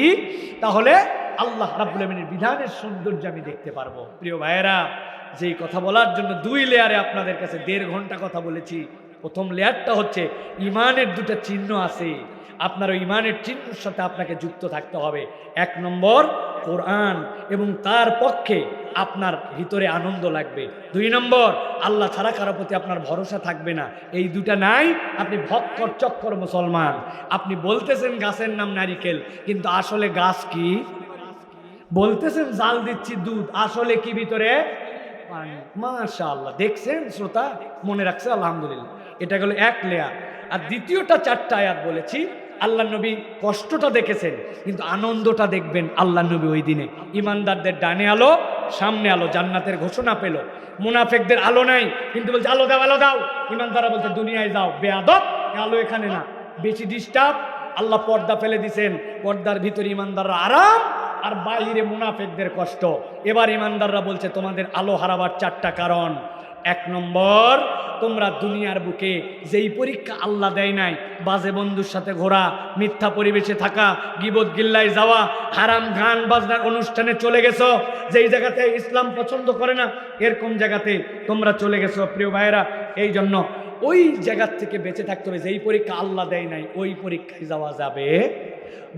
তাহলে আল্লাহ রাব্বুল আমিনের বিধানের সৌন্দর্য আমি দেখতে পারবো। প্রিয় ভাইয়েরা, যেই কথা বলার জন্য 2 লেয়ারে আপনাদের কাছে 1.5 ঘন্টা কথা বলেছি। প্রথম লেয়ারটা হচ্ছে ইমানের 2টা চিহ্ন আছে, আপনার ওই ইমানের চিহ্নের সাথে আপনাকে যুক্ত থাকতে হবে। 1 নম্বর কোরআন, এবং তার পক্ষে আপনার ভিতরে আনন্দ লাগবে। 2 নম্বর আল্লাহ ছাড়া কারো প্রতি আপনার ভরসা থাকবে না। এই 2টা নাই, আপনি ভক্কর চক্কর মুসলমান। আপনি বলতেছেন গাছের নাম নারিকেল, কিন্তু আসলে গাছ কি? বলতেছেন জাল দিচ্ছি দুধ, আসলে কি ভিতরে? মাশাআল্লাহ, দেখছেন শ্রোতা, মনে রাখছে, আলহামদুলিল্লাহ। এটা গেল 1 লেয়ার। আর দ্বিতীয়টা 4টা আয়াত বলেছি। আল্লাহ নবী কষ্টটা দেখেছেন, কিন্তু আনন্দটা দেখবেন আল্লাহ নবী ওই দিনে। ইমানদারদের ডানে আলো, সামনে আলো, জান্নাতের ঘোষণা পেল। মুনাফিকদের আলো নাই, কিন্তু বলছে আলো দাও, আলো দাও। ইমানদাররা বলছে দুনিয়ায় যাও, বেয়াদব, আলো এখানে না, বেশি ডিস্টার্ব। আল্লাহ পর্দা ফেলে দিছেন, পর্দার ভিতরে ইমানদাররা আরাম, আর বাইরে মুনাফিকদের কষ্ট। এবার ইমানদাররা বলছে তোমাদের আলো হারাবার 4টা কারণ। 1 নম্বর, তোমরা দুনিয়ার বুকে যেই পরীক্ষা আল্লাহ দেয় নাই, বাজে বন্ধুর সাথে ঘোরা, মিথ্যা পরিবেশে থাকা, গিবত গিল্লায় যাওয়া, হারাম গান বাজনার অনুষ্ঠানে চলে গেছো, যেই জায়গাতে ইসলাম পছন্দ করে না, এরকম জায়গাতে তোমরা চলে গেছো। প্রিয় ভাইয়েরা, এই জন্য ওই জায়গার থেকে বেঁচে থাকতে হবে। যেই পরীক্ষা আল্লাহ দেয় নাই, ওই পরীক্ষায় যাওয়া যাবে।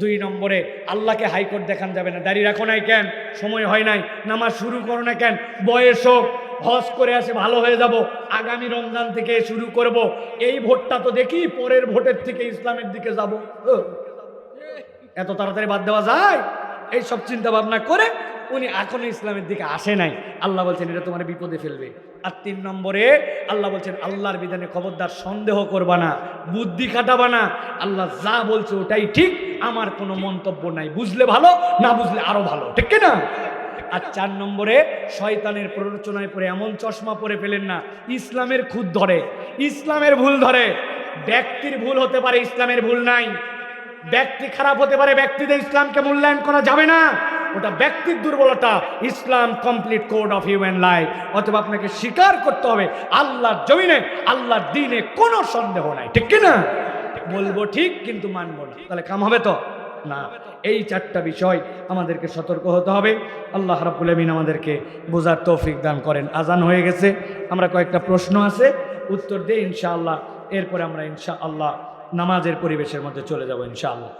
2 নম্বরে আল্লাহকে হাইকোর্ট দেখান যাবে না। দাঁড়িয়ে রাখো নাই কেন? সময় হয় নাই। নামাজ শুরু করো না কেন? বয়স হোক, হজ করে আসে ভালো হয়ে যাব, আগামী রমজান থেকে শুরু করব, এই ভোটটা তো দেখি, পরের ভোটের থেকে ইসলামের দিকে যাব। এত তাড়াতাড়ি বাদ দেওয়া যায়? এই সব চিন্তা ভাবনা করে উনি এখনো ইসলামের দিকে আসে নাই। আল্লাহ বলছেন এটা তোমার বিপদে ফেলবে। আর 3 নম্বরে আল্লাহ বলছেন আল্লাহর বিধানে খবরদার সন্দেহ করবা না, বুদ্ধি খাটাবা না। আল্লাহ যা বলছে ওটাই ঠিক, আমার কোনো মন্তব্য নাই, বুঝলে ভালো, না বুঝলে আরো ভালো, ঠিক না? আর 4 নম্বরে শয়তানের প্ররোচনায় পড়ে এমন চশমা পরে ফেলেন না, ইসলামের খুদ ধরে, ইসলামের ভুল ধরে। ব্যক্তির ভুল হতে পারে, ইসলামের ভুল নাই। ব্যক্তি খারাপ হতে পারে, ব্যক্তিদের ইসলামকে মূল্যায়ন করা যাবে না, ওটা ব্যক্তির দুর্বলতা। Islam complete code of human life. অথবা আপনাকে স্বীকার করতে হবে আল্লাহর জমিনে, আল্লাহর দ্বীনে কোনো সন্দেহ নাই, ঠিক কি না? বলবো ঠিক কিন্তু মানবো না, তাহলে কাম হবে তো না। এই চারটা বিষয় আমাদেরকে সতর্ক হতে হবে। আল্লাহ রাব্বুল আমিন আমাদেরকে বোঝার তৌফিক দান করেন। আজান হয়ে গেছে, আমরা কয়েকটা প্রশ্ন আছে উত্তর দিয়ে ইনশাআল্লাহ, এরপরে আমরা ইনশাআল্লাহ নামাজের পরিবেশের মধ্যে চলে যাব ইনশাআল্লাহ।